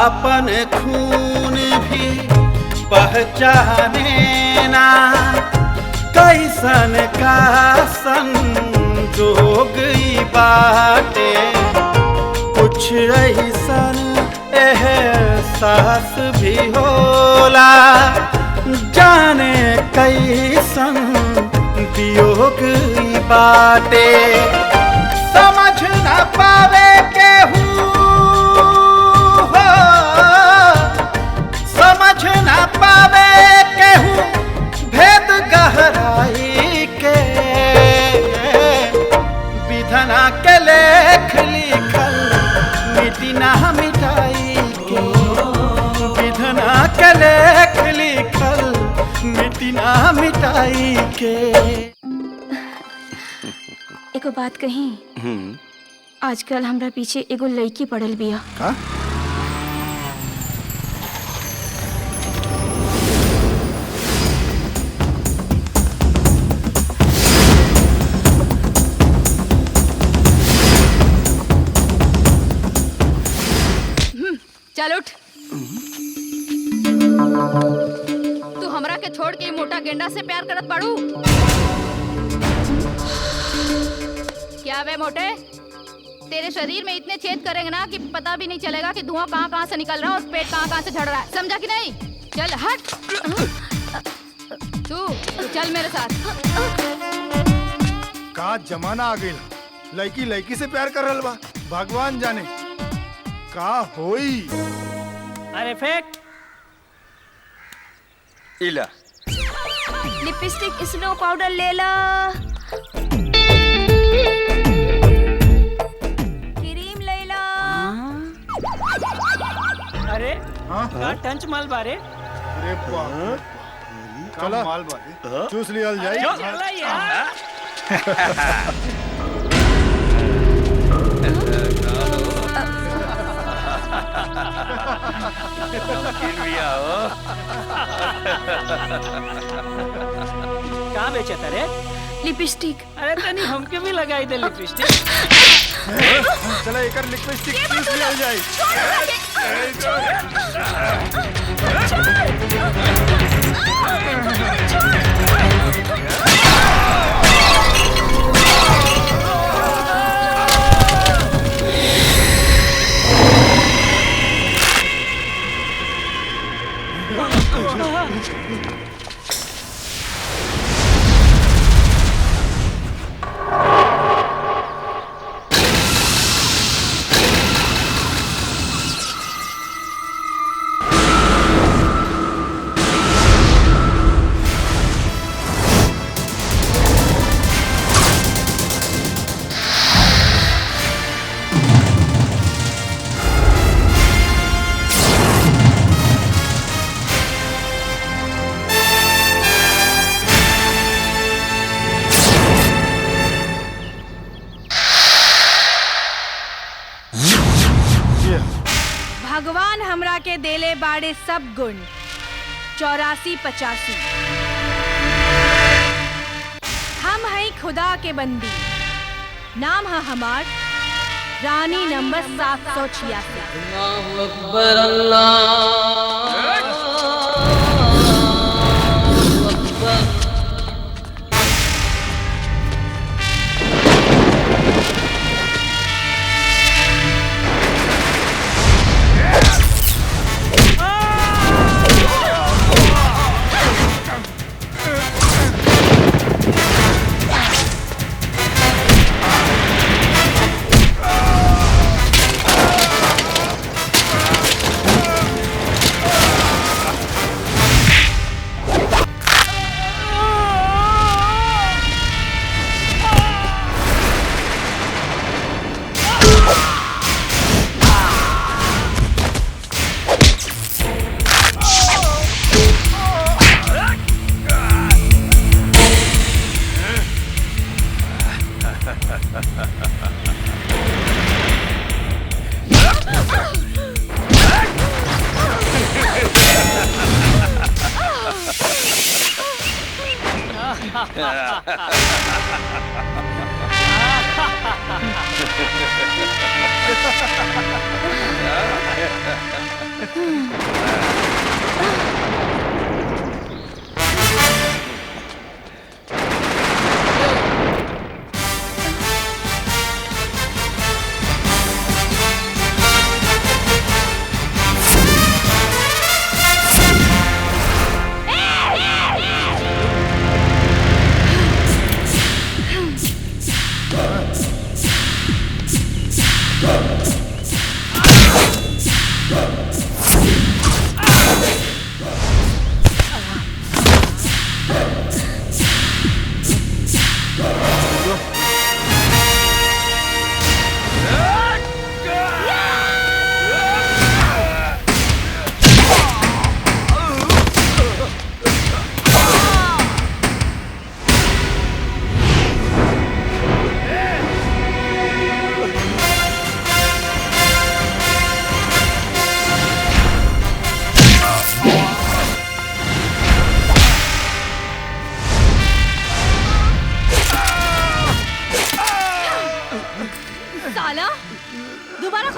अपन खून भी पहचाने ना, कैसन का संजोग ई बाटे। कुछ ऐसन एहसास भी होला, जाने कैसन वियोग ई बाटे। समझ न पावे केहू, समझ न पावे केहू भेद गहराई के। हटाई के। एगो बात कही, आजकल हमरा पीछे एगो लड़की पड़ल बिया। का? चल उठ। तू हमरा के छोड़ के मोटा गेंडा से प्यार करत बाड़ू? क्या वे मोटे, तेरे शरीर में इतने छेद करेंगे ना कि पता भी नहीं चलेगा कि धुआं कहाँ कहाँ से निकल रहा है और पेट कहाँ कहाँ से झड़ रहा है। समझा कि नहीं? चल हट। तू चल मेरे साथ। का जमाना आ गई, लड़की लड़की से प्यार कर रहा बा। भगवान जाने का होई। अरे फेंक। इला लिपस्टिक, स्नो पाउडर ले ला, क्रीम ले ला। अरे का टंच माल बारे। अरे बाप, चला माल बारे चूस लिया जाए। चला यार। कहाँ बेचे तारे? लिपस्टिक। अरे तनी हमके भी लगाई दे लिपस्टिक। चला एक लिपस्टिक चूस लिया जाए। भगवान हमरा के देले बाड़े सब गुण 84-85। हम हैं खुदा के बंदी, नाम है हमार रानी नंबर 786। अल्लाहु अकबर, अल्लाह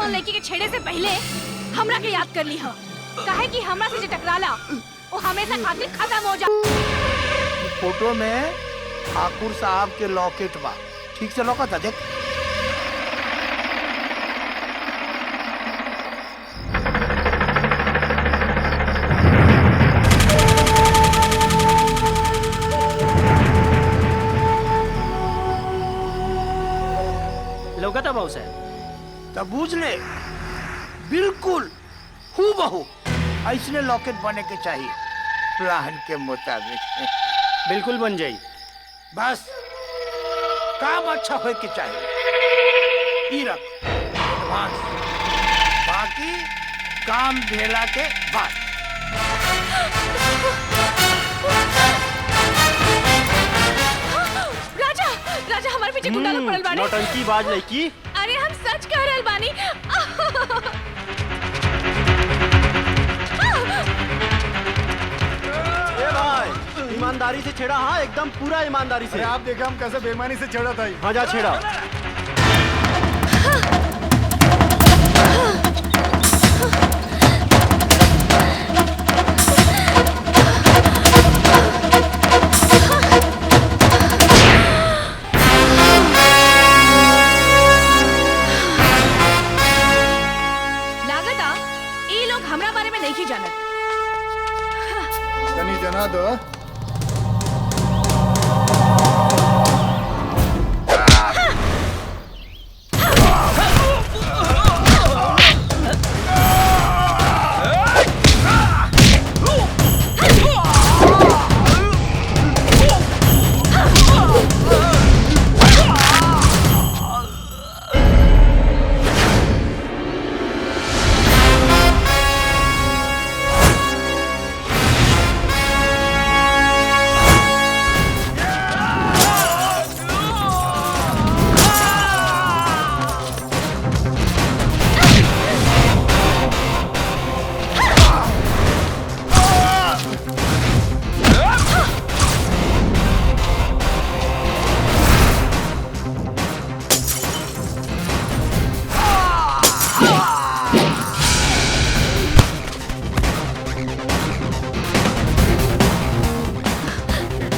कोनो लड़की के छेड़े से पहले हमरा के याद कर ली हो। काहे कि हमरा से जे टकराला वो हमेशा खातिर खत्म हो जा। फोटो में ठाकुर साहब के लॉकेट बा, ठीक से लौका था देख। लौकता बाबू साहब। तब बूझ ले, बिल्कुल हूबहू ऐसने लॉकेट बने के चाहिए प्लान के मुताबिक। बिल्कुल बन जाई। बस काम अच्छा हो के चाहिए। ई रख एडवांस, बाकी काम भेला के बाद। राजा राजा हमारे पीछे गुंडा लोग पड़ल बानी। नौटंकी बाज लड़की। अरे हम सच कह रहल बानी। ए भाई ईमानदारी से छेड़ा। हाँ एकदम पूरा ईमानदारी से। आप देखा हम कैसे बेईमानी से छेड़ा था। हाँ जा छेड़ा। लागता ये लोग हमरा बारे में नहीं जानत। तनी जना दो।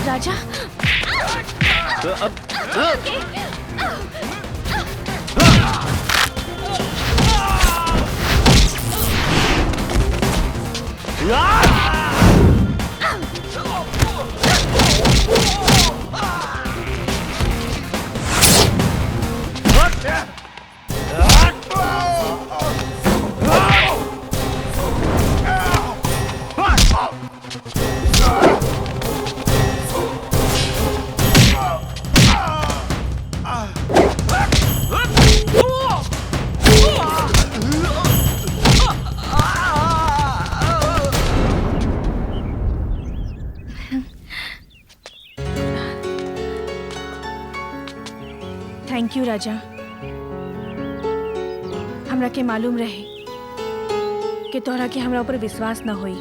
राजा तो अब थैंक यू राजा। हमरा के मालूम रहे कि तोहरा के हमरा ऊपर विश्वास न होई।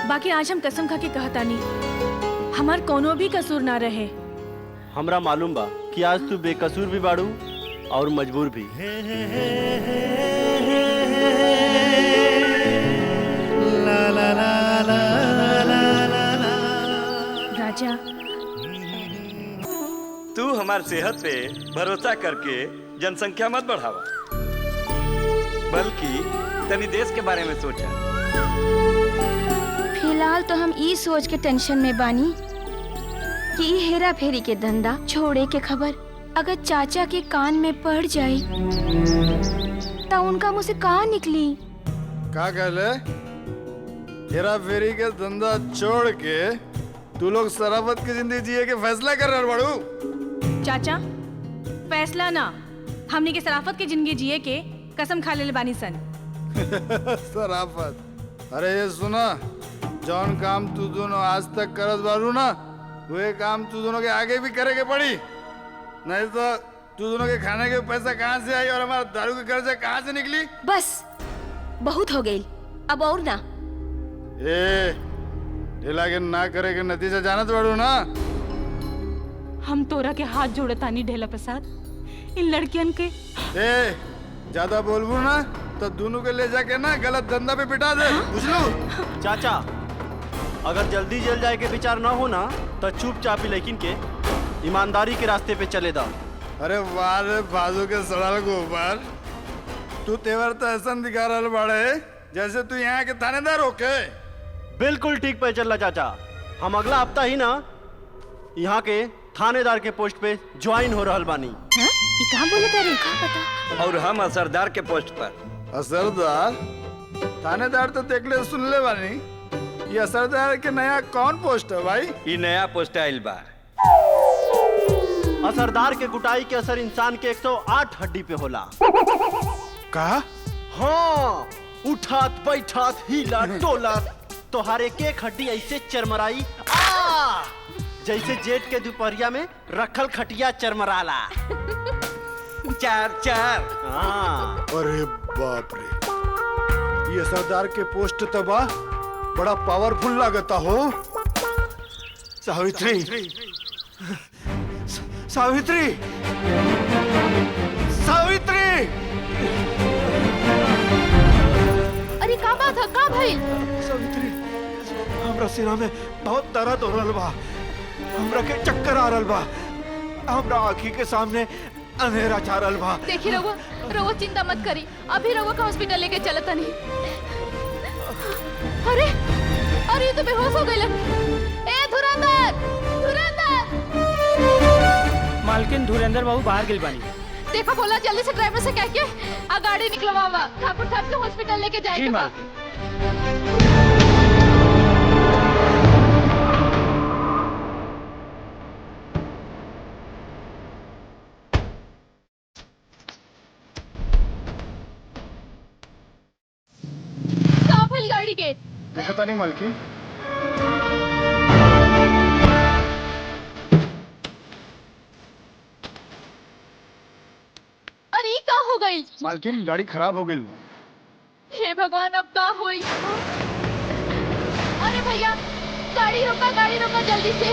बाकी आज हम कसम खा के कहतानी हमार कोनो भी कसूर ना रहे। हमरा मालूम बा कि आज तू बेकसूर भी बाड़ू और मजबूर भी। राजा तू हमार सेहत पे भरोसा करके जनसंख्या मत बढ़ावा, बल्कि तनी देश के बारे में सोचा। फिलहाल तो हम ई सोच के टेंशन में बानी कि ई हेरा फेरी के धंधा छोड़े के खबर अगर चाचा के कान में पड़ जाए तो उनका मुंह से कहाँ निकली। का कहले? हेरा फेरी के धंधा छोड़ के तू लोग शराफत की जिंदगी जिए के फैसला कर रहे बाड़ू। चाचा फैसला ना, हमनी के शराफत की जिंदगी जिए के कसम खा ले बानी सन। शराफत? अरे ये सुना, जौन काम तू दोनों आज तक करत बारू ना, वो काम तू दोनों के आगे भी करे के पड़ी, नहीं तो तू दोनों के खाने के पैसा कहाँ से आई और हमारा दारू के कर्जा कहाँ से निकली? बस बहुत हो गई, अब और ना। ढीला के ना करे के नतीजा जानत बाड़ू ना। हम तोरा के हाथ जोड़तानी ढेला प्रसाद, इन लड़कियन के। ज्यादा बोलबू ना तो दोनों के ले जाके ना गलत धंधा पे बिठा दे, बुझलू? चाचा अगर जल्दी जेल जाए के विचार ना हो ना तो चुपचाप ही लेकिन के ईमानदारी के रास्ते पे चले दा। अरे वाह रे बाजू के सड़ल गोबर, तू तेवर तो ऐसा दिखा रहा बाड़े जैसे तू यहाँ के थानेदार हो के। बिल्कुल ठीक पे चल रहा चाचा, हम अगला हफ्ता ही ना यहाँ के थानेदार के पोस्ट पे ज्वाइन हो रहल बानी। ये कहाँ बोले तारे? कहाँ पता? और हम असरदार के पोस्ट पर। असरदार? थानेदार तो देख ले सुन ले बानी, ये असरदार के नया कौन पोस्ट है भाई? ये नया पोस्ट आइल बा। असरदार के गुटाई के असर इंसान के 108 हड्डी पे होला। कहा? हाँ, उठात बैठात हिला टोला तोहार एक हड्डी ऐसे चरमराई जैसे जेठ के दोपहरिया में रखल खटिया चरमराला। चार चार। हाँ। अरे बाप रे, ये सरदार के पोस्ट तो बा बड़ा पावरफुल लागता हो। सावित्री, सावित्री, सावित्री! अरे का बात है? का भाई? सावित्री, हमरा सीना में बहुत दर्द हो रहल बा, हमरा के चक्कर आ रहल बा, हमरा आँखी के सामने अंधेरा छा रहल बा। देखी रहुआ चिंता मत करी, अभी रहुआ का हॉस्पिटल लेके चलत नहीं। अरे अरे तो बेहोश हो गइलन। ए धुरंधर, धुरंधर! मालकिन धुरंधर बाबू बाहर गिल बानी। देखो बोला जल्दी से ड्राइवर से कह के आ गाड़ी निकलवावा, ठाकुर साहब के हॉस्पिटल लेके जाएगा। गाड़ी के देखता नहीं मालकिन। अरे क्या हो गई? मालकिन गाड़ी खराब हो गई। हे भगवान, अब क्या हुई? अरे भैया गाड़ी रोका जल्दी से।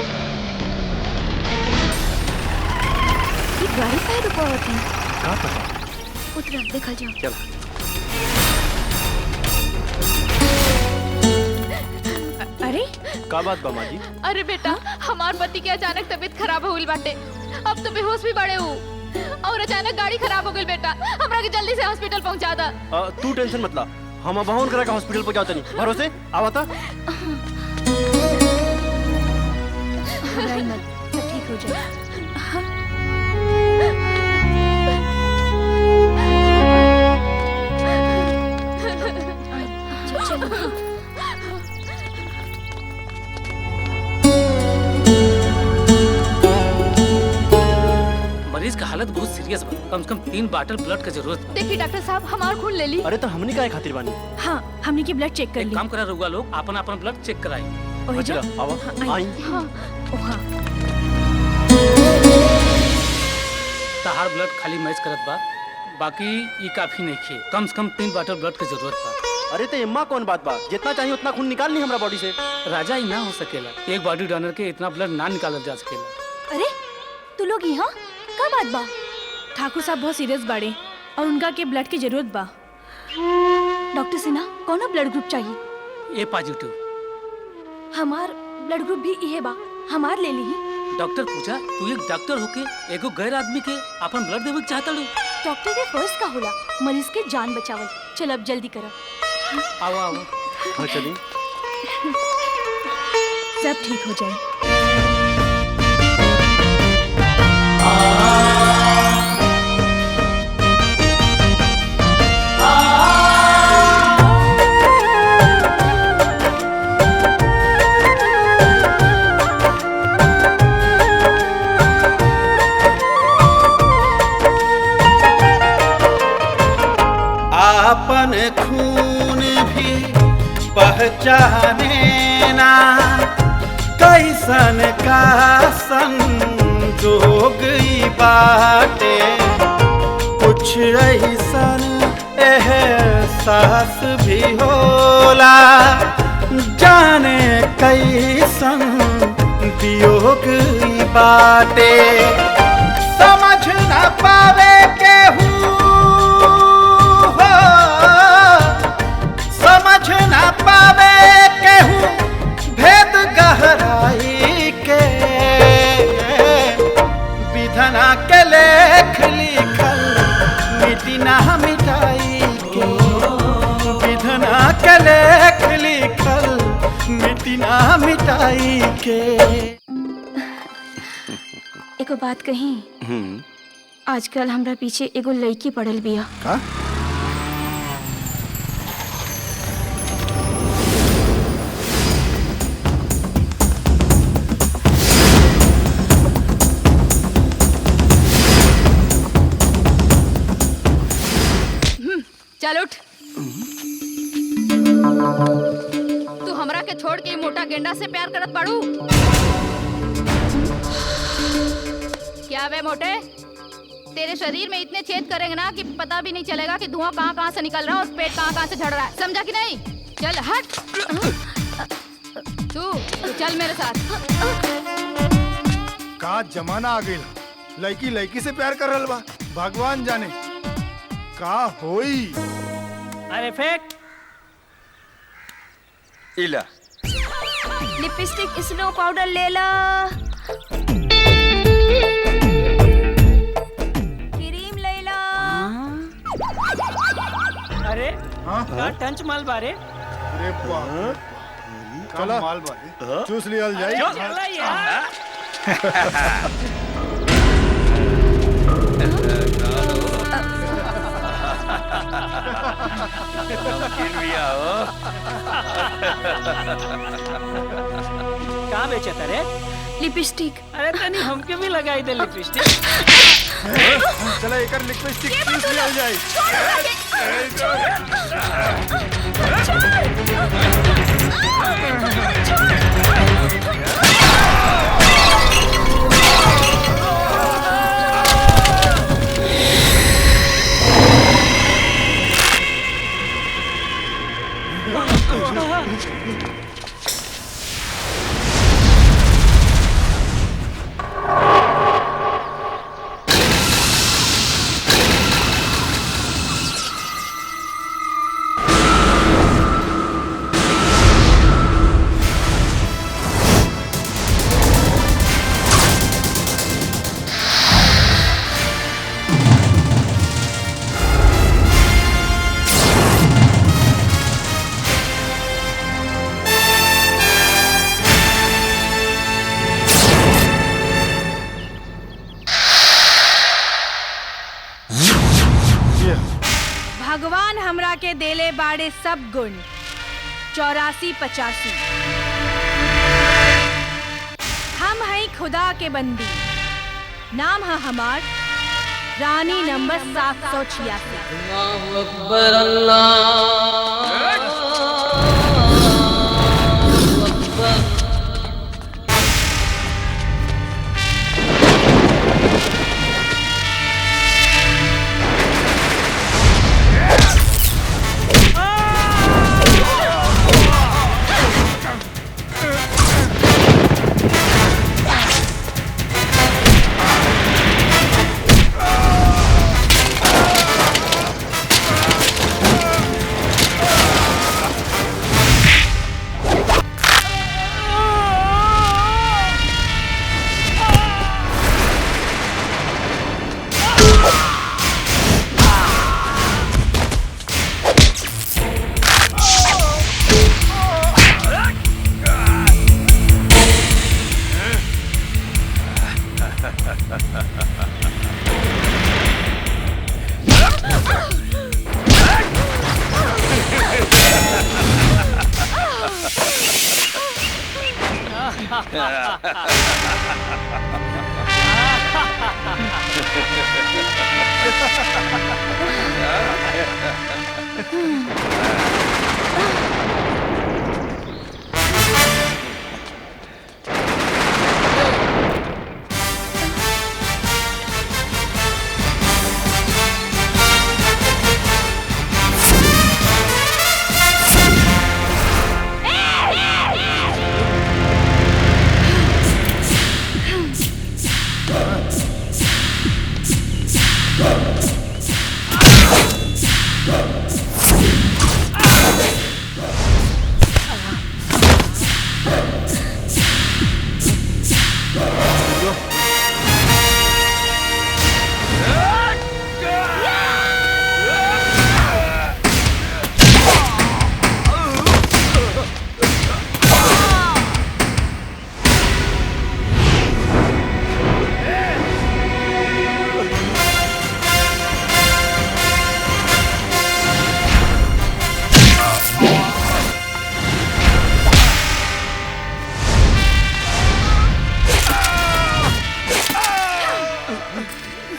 ये गाड़ी काहे रुकावत है? क्या पता? उतरा देखा जाओ। चल। अरे का बात बा माँ जी? अरे बेटा, हमार पति के अचानक तबीयत खराब हो गई बाटे, अब तो बेहोश भी बड़े हो और अचानक गाड़ी खराब हो गई। बेटा हमरा के जल्दी से हॉस्पिटल पहुंचा दा। तू टेंशन मत ला, हम अब फोन करा के हॉस्पिटल पहुंचा तनी। भरोसे आवता। घबराई मत, सब ठीक हो जाए। चलो। मरीज का हालत बहुत सीरियस बा, कम से कम 3 बॉटल ब्लड का जरूरत बा। देखिए डॉक्टर साहब, हमार खून ले ली। अरे तो हमने काहे खातिर बानी? हाँ, हमने की ब्लड चेक कर ली। काम करा रहुआ लोग अपन अपन ब्लड चेक कराई। अच्छा आवा। आई। हाँ। तहार ब्लड खाली मैच करत बा, बाकी ये काफी नहीं खे, कम से कम 3 बॉटल ब्लड की जरूरत बा। अरे तो इम्मा कौन बात बा, जितना चाहिए उतना खून निकाल ली हमरा बॉडी से। राजा ही ना हो सकेला, एक बॉडी डोनर के इतना ब्लड ना निकालल जा सकेला। अरे तू लोग यहाँ का बात बा? ठाकुर साहब बहुत सीरियस बाड़े और उनका के ब्लड की जरूरत बा। डॉक्टर सिन्हा, कौन ब्लड ग्रुप चाहिए? ए पॉजिटिव। हमार ब्लड ग्रुप भी इहे बा, हमार ले ली। डॉक्टर पूछा, तू एक डॉक्टर होके एगो गैर आदमी के अपन ब्लड देवे चाहता लो? डॉक्टर के फर्स्ट का होला मरीज के जान बचावल। चल अब जल्दी करो। आओ आओ। हाँ चलिए। सब ठीक हो जाए। अपन खून भी पहचाने ना, कैसन का संजोग ई बाटे, कुछ ऐसन एहसास भी होला, जाने कैसन वियोग ई बाटे, समझ न पावे केहू विधना के लेख लिखल मिटी ना मिटाई के विधना के लेख लिखल मिटी ना मिटाई के। एगो बात कही, आजकल हमरा पीछे एगो लड़की पड़ल बिया। का? चल उठ। तू हमरा के छोड़ के मोटा गेंडा से प्यार करत बाड़ू? क्या वे मोटे, तेरे शरीर में इतने छेद करेंगे ना कि पता भी नहीं चलेगा कि धुआं कहाँ कहाँ से निकल रहा है और पेट कहाँ कहाँ से झड़ रहा है, समझा कि नहीं? चल हट। तू चल मेरे साथ। का जमाना आ गई, लड़की लड़की से प्यार कर रहा बा, भगवान जाने का होई। अरे फेंक। इला लिपस्टिक स्नो पाउडर ले ला, क्रीम ले ला। अरे का टंच माल बारे। अरे बाप, चला माल बारे चूस लिया जाए। चला यार। कहाँ बेचे तारे? लिपस्टिक। अरे तनी हमके भी लगाई दे लिपस्टिक। चला एक लिपस्टिक चूस लिया जाए। भगवान हमरा के देले बाड़े सब गुण 84-85। हम हैं खुदा के बंदी, नाम है हमार रानी नंबर 786। अल्लाहु अकबर अल्लाह अकबर।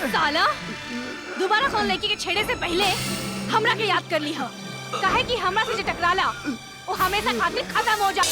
साला दोबारा फोन लड़की के छेड़े से पहले हमरा के याद कर ली हो। काहे कि हमरा से जो टकराला वो हमेशा खातिर खत्म हो जा।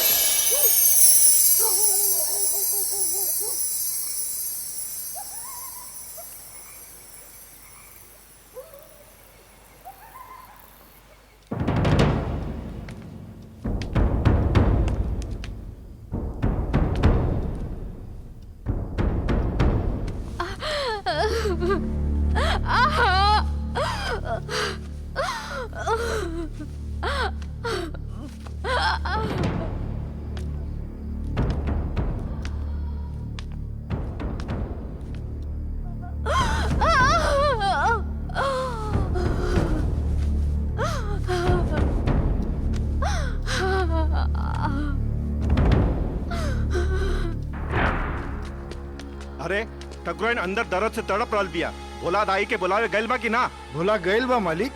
अरे ठकुराइन अंदर दर्द से तड़प रहल बिया। भोला दाई के बुलावे गइल बा कि ना? भोला गइल बा मालिक,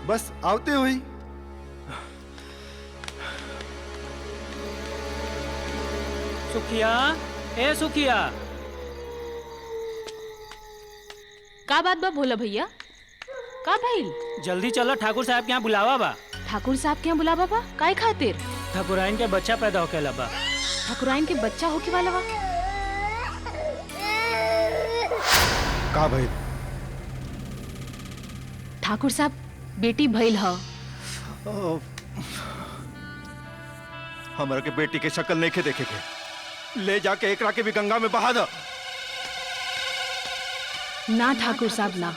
बस आवते हुई। सुखिया, ए सुखिया। का बात बा भोला भैया? का भइल? जल्दी चलो, ठाकुर साहब के यहाँ बुलावा बा। ठाकुर साहब के यहाँ बुलावा बा? काहे खातिर? ठाकुराइन के बच्चा पैदा होके बा। ठाकुराइन के बच्चा होके वाला बा? का भइल? ठाकुर साहब बेटी भइल ह। हमरा के बेटी के शक्ल नहीं के देखे के। ले जाके एकरा के भी गंगा में बहा दो। ना ठाकुर साहब ना,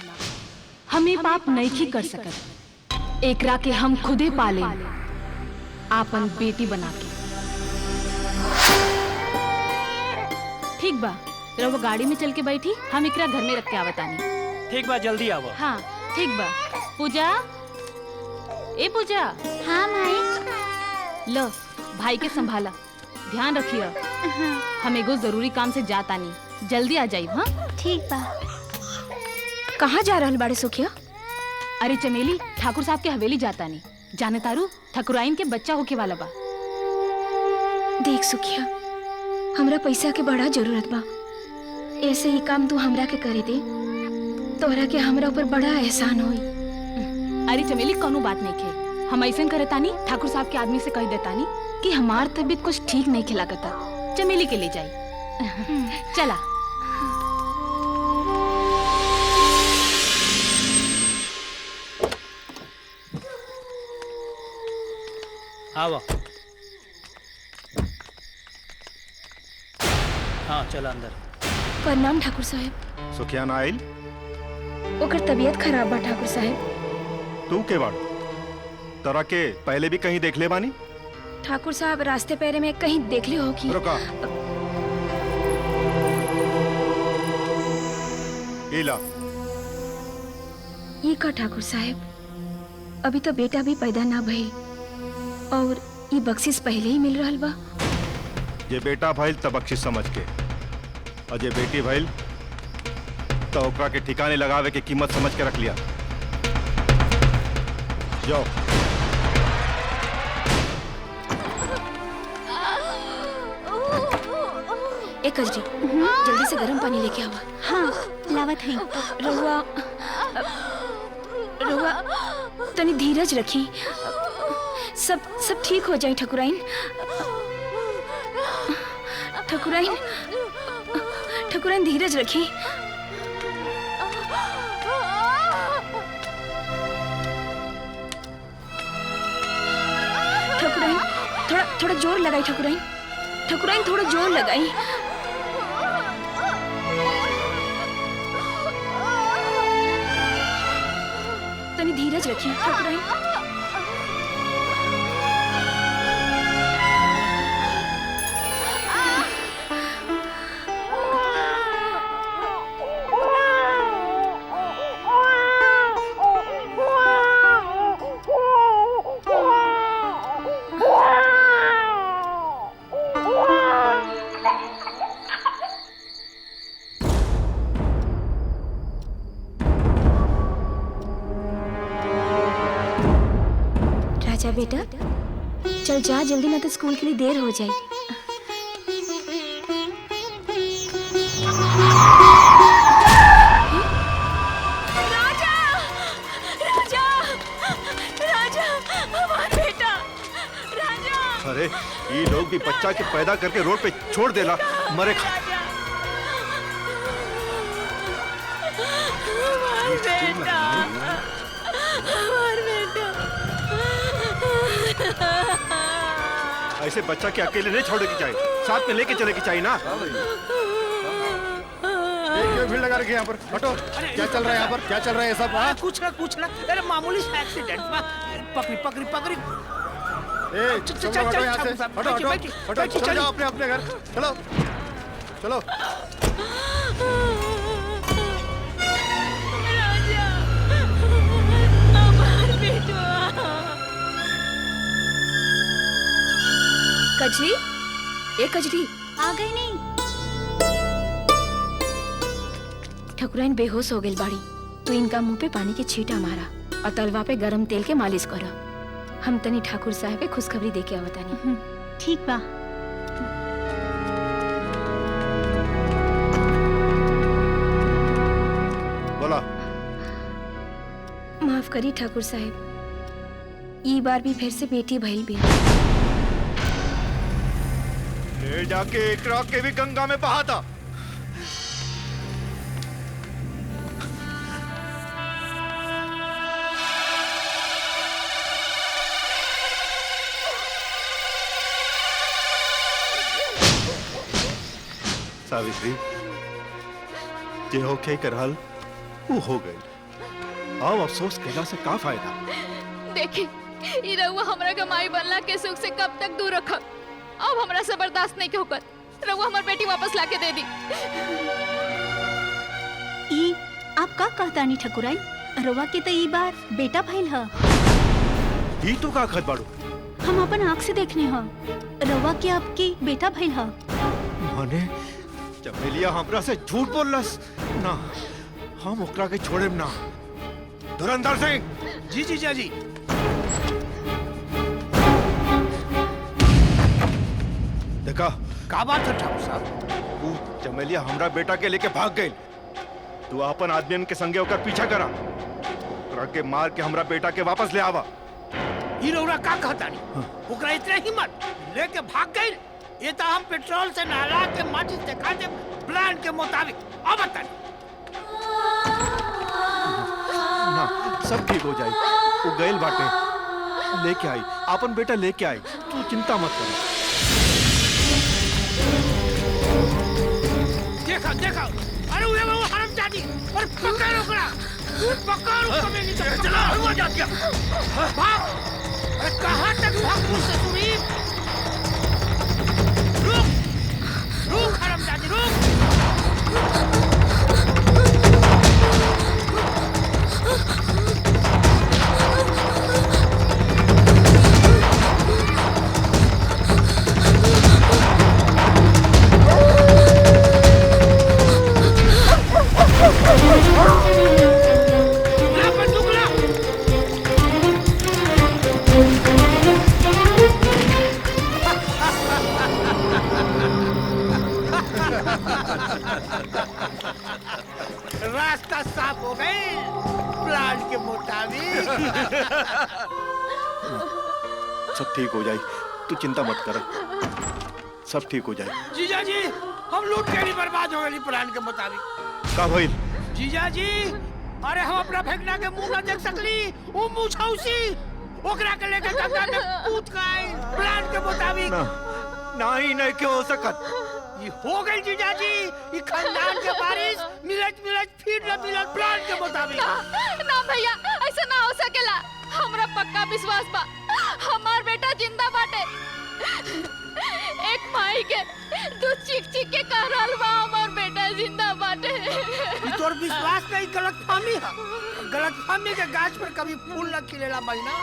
हम ये पाप नहीं कर सकत। एकरा के हम खुदे पाले आपन बेटी बना के। ठीक बा, वो गाड़ी में चल के बैठी, हम एकरा घर में रख के आवतानी। ठीक बा, जल्दी आवो। हाँ ठीक बा। पूजा, ए पूजा। हाँ माई। लो भाई के संभाला, ध्यान रखियो। हम एगो जरूरी काम से जातानी, जल्दी आ जाइब। हाँ ठीक बा। कहाँ जा रहल बाड़े सुखिया? अरे चमेली, ठाकुर साहब के हवेली जातानी। जाने तारू, ठकुराइन के बच्चा होके वाला बा। देख सुखिया, हमरा पैसा के बड़ा जरूरत बा। ऐसे ही काम तू हमरा के करे दे, तोहरा के हमरा ऊपर बड़ा एहसान होई। अरे चमेली, कोनो बात नहीं खे। हम ऐसे करे तानी, ठाकुर साहब के आदमी से कह देतानी कि हमार तबीयत कुछ ठीक नहीं खिलाकता, चमेली के ले जाई। चला। आओ। हाँ चला अंदर। प्रणाम ठाकुर साहब। सुखिया ना आइल? ओकर तबीयत खराब बा ठाकुर साहब। तू के बाड़? तोरा के पहले भी कहीं देख ले बानी? ठाकुर साहब रास्ते पैरे में कहीं देख ली होगी। रुका। इला। ये का ठाकुर साहब, अभी तो बेटा भी पैदा ना भइल और ये बख्शिश पहले ही मिल रहल बा। जे बेटा भइल तब बख्शिश समझ के, और जे बेटी भइल तो ओकरा के ठिकाने लगावे के कीमत समझ के रख लिया। जाओ। एक कजरी, जल्दी से गर्म पानी लेके आवा। हाँ लावत है। रहुआ तनी धीरज रखी, सब ठीक हो जाए। ठकुराइन, ठकुराइन, ठकुराइन धीरज रखी। ठकुराइन थोड़ा जोर लगाई। ठकुराइन, ठकुराइन थोड़ा जोर लगाई। तनी धीरज रखिए ठकुराइन। राजा बेटा, चल जा जल्दी, ना तो स्कूल के लिए देर हो जाए। भी बच्चा के पैदा करके रोड पे छोड़ देला मरे खा ऐसे बच्चा के अकेले नहीं छोड़ने की चाहिए, साथ में लेके चले की चाहिए ना। क्यों भीड़ लगा रखी यहाँ पर? हटो। क्या चल रहा है यहाँ पर? क्या चल रहा है ये सब? हाँ? कुछ ना अरे मामूली सा एक्सीडेंट पकड़ी चलो हटो यहाँ से। हटो चलो जाओ अपने घर। चलो कजरी, ए कजरी, आ गई नहीं। ठकुराइन बेहोश हो गई बाड़ी, तो इनका मुंह पे पानी के छींटा मारा और तलवा पे गरम तेल के मालिश करा। हम तनी ठाकुर साहब के खुशखबरी दे के आवतानी। ठीक बा। बोला। माफ करी ठाकुर साहब, ई बार भी फिर से बेटी भइल भी। ले जाके एकरा के भी गंगा में बहा था। सावित्री, जे होके करहल वो हो गई। अब अफसोस कहला से का फायदा? देखी, ई रउआ हमरा के माई बनला के सुख से कब तक दूर रखब? अब हमरा से बर्दाश्त नहीं होकर। रउआ हमार बेटी वापस लाके दे दी। ई आप का कहतानी ठकुराई? रवा के तो ई बार बेटा भइल ह। ई तो का खत बाड़ू? हम अपन आँख से देखने ह। रवा के आपकी बेटा भइल ह। माने चमेलिया हमरा से झूठ बोललस ना, हम ओकरा के छोड़ेम ना। धुरंधर सिंह। जी जीजा जी। देखा का बात है ठाकुर साहब? तू चमेलिया हमरा बेटा के लेके भाग गई। तू अपन आदमियन के संगे होकर पीछा करा, ओकरा के मार के हमरा बेटा के वापस ले आवा। ई रउरा का कहतानी? ओकरा इतने हिम्मत लेके भाग गई? ये तो हम पेट्रोल से नहला के माचिस दिखा दे प्लान के मुताबिक। अब बतानी। ना सब ठीक हो जाए। वो गइल बाटे, लेके आई अपन बेटा लेके आई। तू चिंता मत कर। देखा अरे वो हरामजादी, और पकड़ ओकरा, पकड़ उसको। नहीं तो चला हुआ जा गया। भाग। अरे कहाँ तक भाग मुझसे सुनी? रुक हरामजादी, रुक। रास्ता साफ हो गई प्लान के मुताबिक। सब ठीक हो जाए, तू चिंता मत कर। सब ठीक हो जाए। जीजा जी, हम लूट के नहीं बर्बाद हो गए प्लान के मुताबिक। का भइल? जीजा जी, अरे हम अपना फेंकना के मुंह ना देख सकली। वो मुंह छौसी ओकरा के लेके गंगा में कूद गई प्लान के मुताबिक। नहीं क्यों हो सकत? ये हो गई जीजा जी, ये खानदान के बारिश मिलत फिर न मिलत प्लान के मुताबिक। ना भैया, ऐसा ना हो सकेला। हमरा पक्का विश्वास बा हमार बेटा जिंदा बाटे। एक माई के दूध चीख के कह रहल बा हमार बेटा जिंदा बाटे। ये तोर विश्वास नहीं, गलतफहमी है। गलतफहमी के गाछ पर कभी फूल न खिलेला महीना।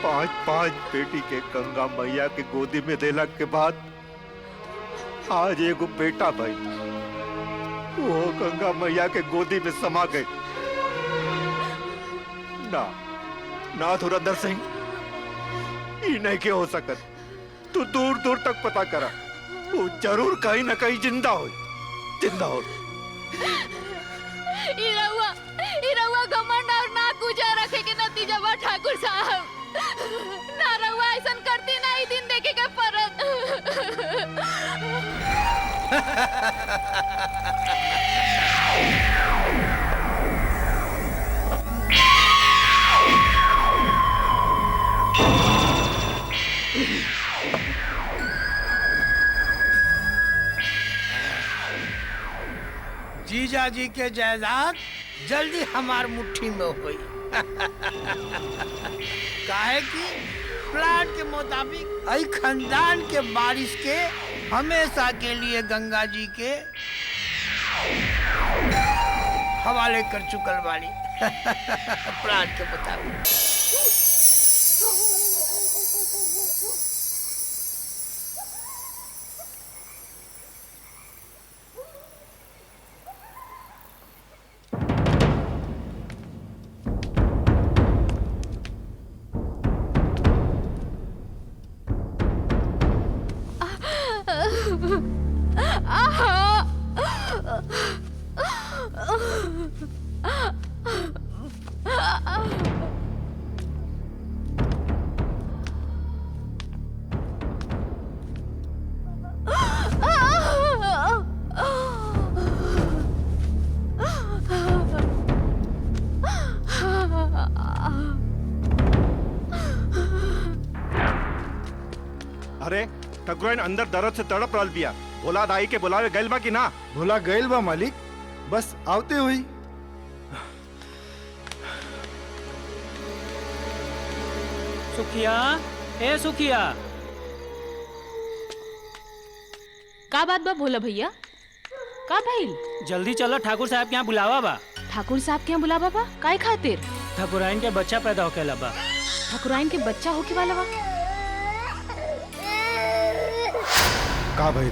5 बेटी के गंगा मैया के गोदी में देला के बाद आज एगो बेटा भाई वो गंगा मैया के गोदी में समा गए। ना धुरंधर सिंह, ये नहीं के हो सकत। तू दूर दूर तक पता करा, वो जरूर कहीं न कहीं जिंदा हो। इरवा घमंड और ना गुजा रखे के नतीजा बा ठाकुर साहब। ना रहुआ ऐसा करती ना ही दिन देखे जीजा जी के जायदाद जल्दी हमार मुट्ठी में हुई। काहे कि प्लान के मुताबिक आई खानदान के बारिश के हमेशा के लिए गंगा जी के हवाले कर चुकल वाली। प्लान के मुताबिक। अरे ठकुराइन अंदर दर्द से तड़प रहल बिया। भोला दाई के बुलावे गइल बा कि ना? भोला गइल बा मालिक, बस आवते हुई। सुखिया, ए सुखिया। का बात बा भोला भैया? का भइल? जल्दी चलो, ठाकुर साहब के यहाँ बुलावा बा। ठाकुर साहब के यहाँ बुलावा बा? काहे खातिर? ठकुराइन के बच्चा पैदा होके बा। ठाकुराइन के बच्चा होके वाला बा? का भइल?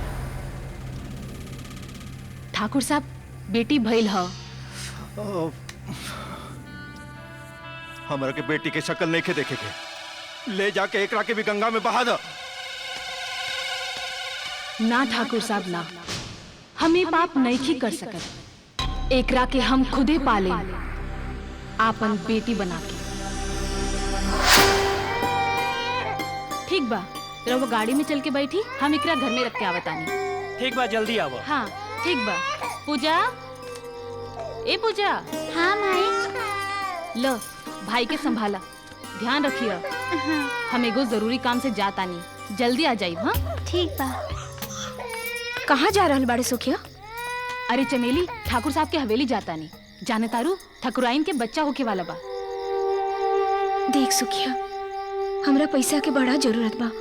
ठाकुर साहब बेटी भइल ह। हमरा के बेटी के शक्ल नहीं के देखे के। ले जाके एकरा के भी गंगा में बहा दो। ना ठाकुर साहब ना, हम ये पाप नहीं कर सकत। एकरा के हम खुदे पाले आपन बेटी बना के। ठीक बा, रउआ गाड़ी में चल के बैठी, हम एकरा घर में रख के आवतानी। ठीक बा, जल्दी आवो। हाँ ठीक बा। पूजा, ए पूजा। हाँ माई। लो भाई के संभाला, ध्यान रखिए। हम एगो जरूरी काम से जातानी, जल्दी आ जाइब। हाँ ठीक बा। कहाँ जा रहल बाड़े सुखिया? अरे चमेली, ठाकुर साहब के हवेली जातानी। जाने तारू, ठकुराइन के बच्चा होके वाला बा। देख सुखिया, हमरा पैसा के बड़ा जरूरत बा।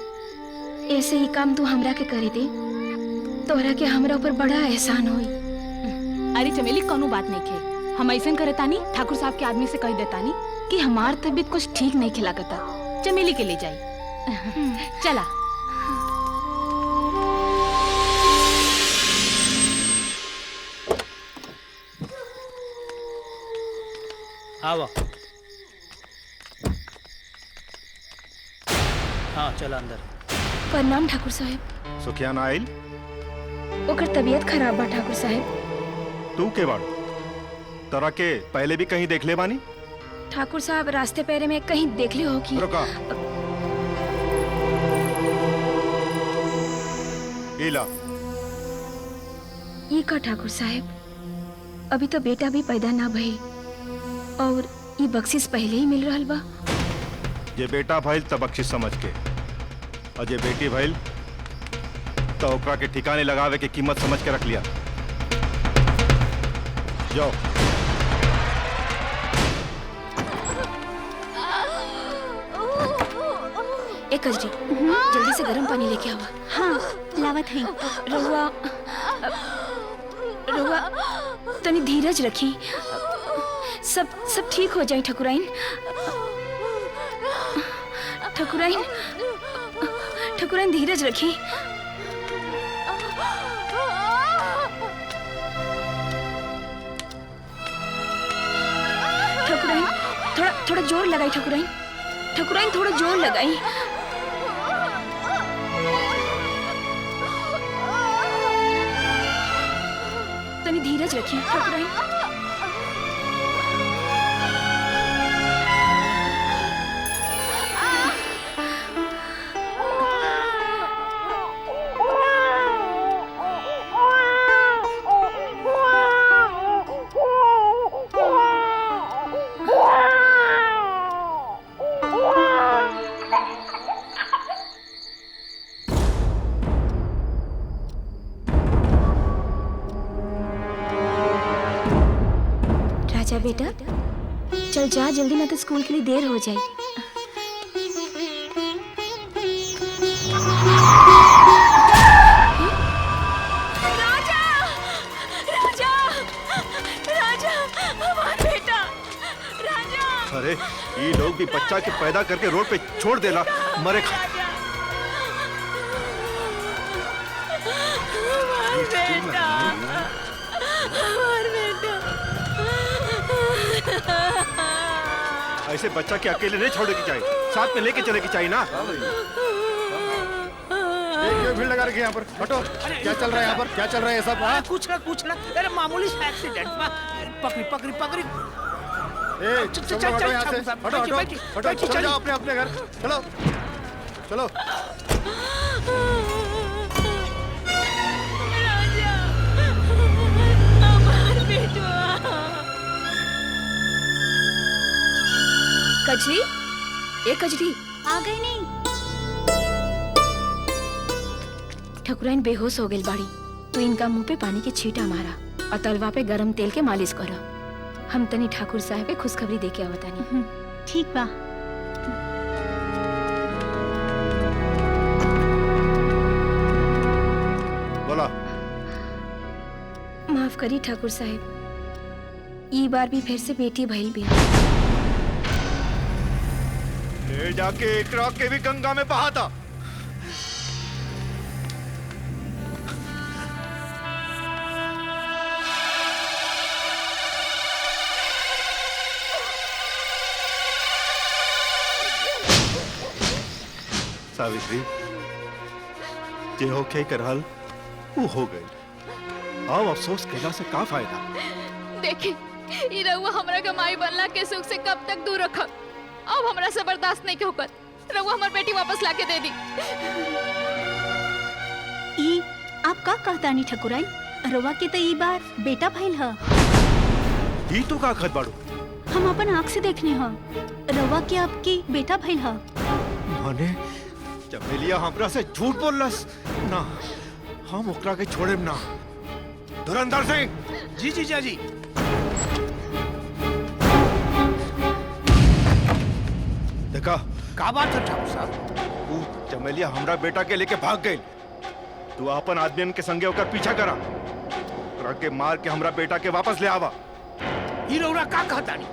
ऐसे ही काम तू हमरा के करे दे, तोहरा के हमरा ऊपर बड़ा एहसान होई। अरे चमेली, कोनो बात नहीं खे। हम ऐसा करे तानी, ठाकुर साहब के आदमी से कह देतानी कि हमार तबीयत कुछ ठीक नहीं खिलाकता, चमेली के ले जाई। चला। आवा। हाँ चला अंदर। प्रणाम ठाकुर साहब। सुखिया ना आइल? ओकर तबीयत खराब बा ठाकुर साहब। तू के बाड़ू? तोरा के पहले भी कहीं देख ले बानी? ठाकुर साहब रास्ते पैरे में कहीं देख ली होगी। रुका। इला। ये का ठाकुर साहब, अभी तो बेटा भी पैदा ना भइल और ये बख्शिश पहले ही मिल रहल बा। जे बेटा भइल तब बख्शिश समझ के, और जे बेटी भइल तो ओकरा के ठिकाने लगावे के कीमत समझ के रख लिया। जाओ। एक कजरी, जल्दी से गर्म पानी लेके आवा। हाँ लावत है। रहुआ रहुआ तनी धीरज रखी, सब ठीक हो जाए। ठकुराइन, ठकुराइन, ठकुराइन धीरज रखी। ठकुराइन थोड़ा जोर लगाई। ठकुराइन, ठकुराइन थोड़ा जोर लगाई। तनी धीरज रखिए ठकुराइन। जा बेटा, चल जा जल्दी, ना तो स्कूल के लिए देर हो जाए। राजा, राजा, राजा, हमारा बेटा, राजा। अरे ये लोग भी बच्चा के पैदा करके रोड पे छोड़ देला मरे खा। बेटा, हमारा बेटा। ऐसे बच्चा के अकेले नहीं छोड़ने की चाहिए, साथ में लेके चले की चाहिए ना। ये भीड़ लगा रखी है यहाँ पर, हटो। क्या चल रहा है यहाँ पर, क्या चल रहा है ये सब? कुछ ना अरे मामूली सा एक्सीडेंट पकड़ी पकड़ी पकड़ी। चल हटो यहाँ से, हटो हटो हटो, चलो जाओ अपने अपने घर, चलो चलो। कजरी, ए कजरी, आ गई नहीं। ठकुराइन बेहोश हो गई बाड़ी, तो इनका मुंह पे पानी के छींटा मारा और तलवा पे गरम तेल के मालिश करा। हम तनी ठाकुर साहब के खुशखबरी दे के आवतानी। ठीक बा। बोला। माफ करी ठाकुर साहब, ई बार भी फिर से बेटी भइल बिया। ले जाके एकरा के भी गंगा में बहा था। सावित्री, जे होके करहल वो हो गई, अब अफसोस कहला से का फायदा। देखी ई रउआ हमरा के माई बनला के सुख से कब तक दूर रखब। अब हमरा से बर्दाश्त नहीं होकर, रउआ हमर बेटी वापस लाके दे दी। ई आप का कहतानी ठकुराई, रवा के तो ई बार बेटा भइल ह। ई तो का खत बाड़ू? हम अपन आँख से देखने ह, रवा के आपकी बेटा भइल ह। माने चमेलिया हमरा से झूठ बोललस ना, हम ओकरा के छोड़ेम ना। धुरंधर सिंह। जी जीजा जी। देखा का बात है ठाकुर साहब? तू चमेलिया हमरा बेटा के लेके भाग गई, तू अपन आदमियन के संगे होकर पीछा करा, ओकरा के मार के हमरा बेटा के वापस ले आवा। ई रउरा का कहतानी?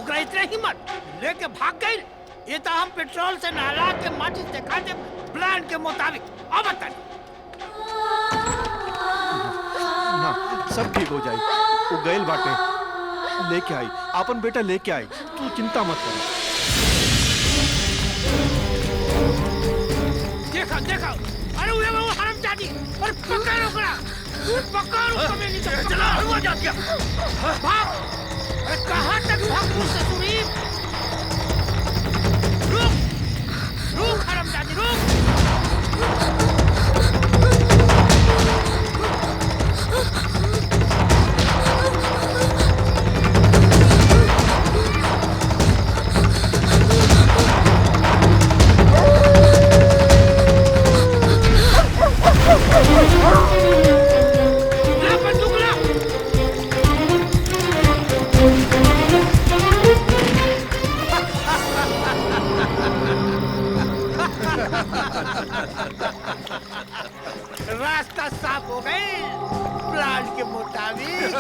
ओकरा इतना हिम्मत लेके भाग गई? ये तो हम पेट्रोल से नहला के माचिस दिखा दे प्लान के मुताबिक। अब बताइए। ना सब ठीक हो जाए, वो गैल बाटे लेके आई, अपन बेटा लेके आई, तू चिंता मत कर। देखा देखा, अरे वो हरामजादी, अरे पकड़ ओकरा, पकड़ उसको। मैं नहीं चला, हुआ जा गया। भाग, अरे कहाँ तक भाग मुझसे सुनी? रुक, रुक हरामजादी, रुक। रास्ता साफ हो गई प्लान के मुताबिक।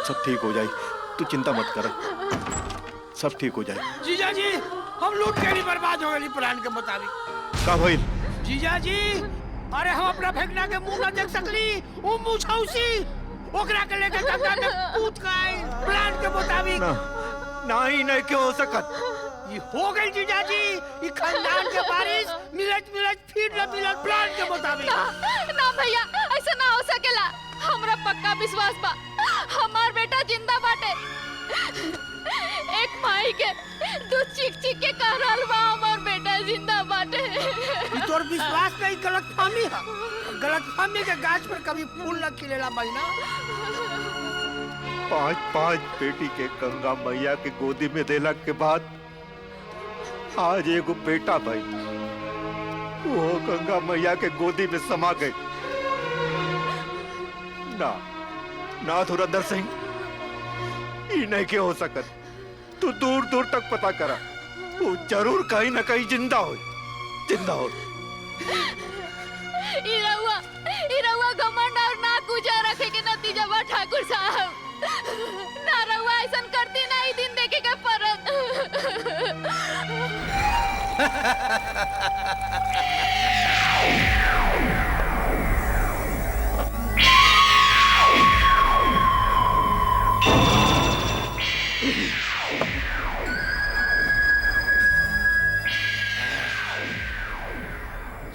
सब ठीक हो जाए, तू चिंता मत कर, सब ठीक हो जाए। जीजा जी, हम लूट के नहीं बर्बाद हो गए प्लान के मुताबिक। का भइल? जीजा जी, अरे हम अपना फेंकना के मुंह ना देख सकली, वो मुंह छौसी ओकरा के लेके गंगा में कूद गई प्लान के मुताबिक। नहीं क्यों हो सकत? ये हो गई जीजा जी, ये खानदान के बारिश मिलत मिलत फिर न मिलत प्लान के मुताबिक। ना भैया, ऐसा ना हो सकेला। हमरा पक्का विश्वास बा, हमार बेटा जिंदा बाटे। एक माई के दूध चीख चीख के कह रहल बा हमार बेटा जिंदा बाटे। ये तोर विश्वास नहीं, गलतफहमी है। गलतफहमी के गाछ पर कभी फूल न खिलेला महीना। 5 बेटी के गंगा मैया के गोदी में देला के बाद आज एगो बेटा भाई वो गंगा मैया के गोदी में समा गए। ना ना धुरंधर सिंह, ये नहीं के हो सकत। तू दूर दूर तक पता करा, वो जरूर कहीं न कहीं जिंदा हो, जिंदा हो। इरहुआ घमंड और ना गुजा रखे के नतीजा बा ठाकुर साहब। ना रहुआ ऐसन करती ना ही दिन देखे के परत।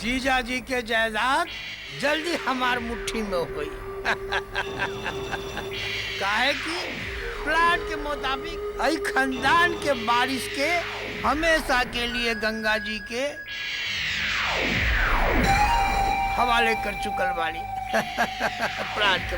जीजा जी के जायदाद जल्दी हमार मुट्ठी में हुई। काहे कि प्लान के मुताबिक आई खानदान के बारिश के हमेशा के लिए गंगा जी के हवाले कर चुकल बाड़ी। प्लान के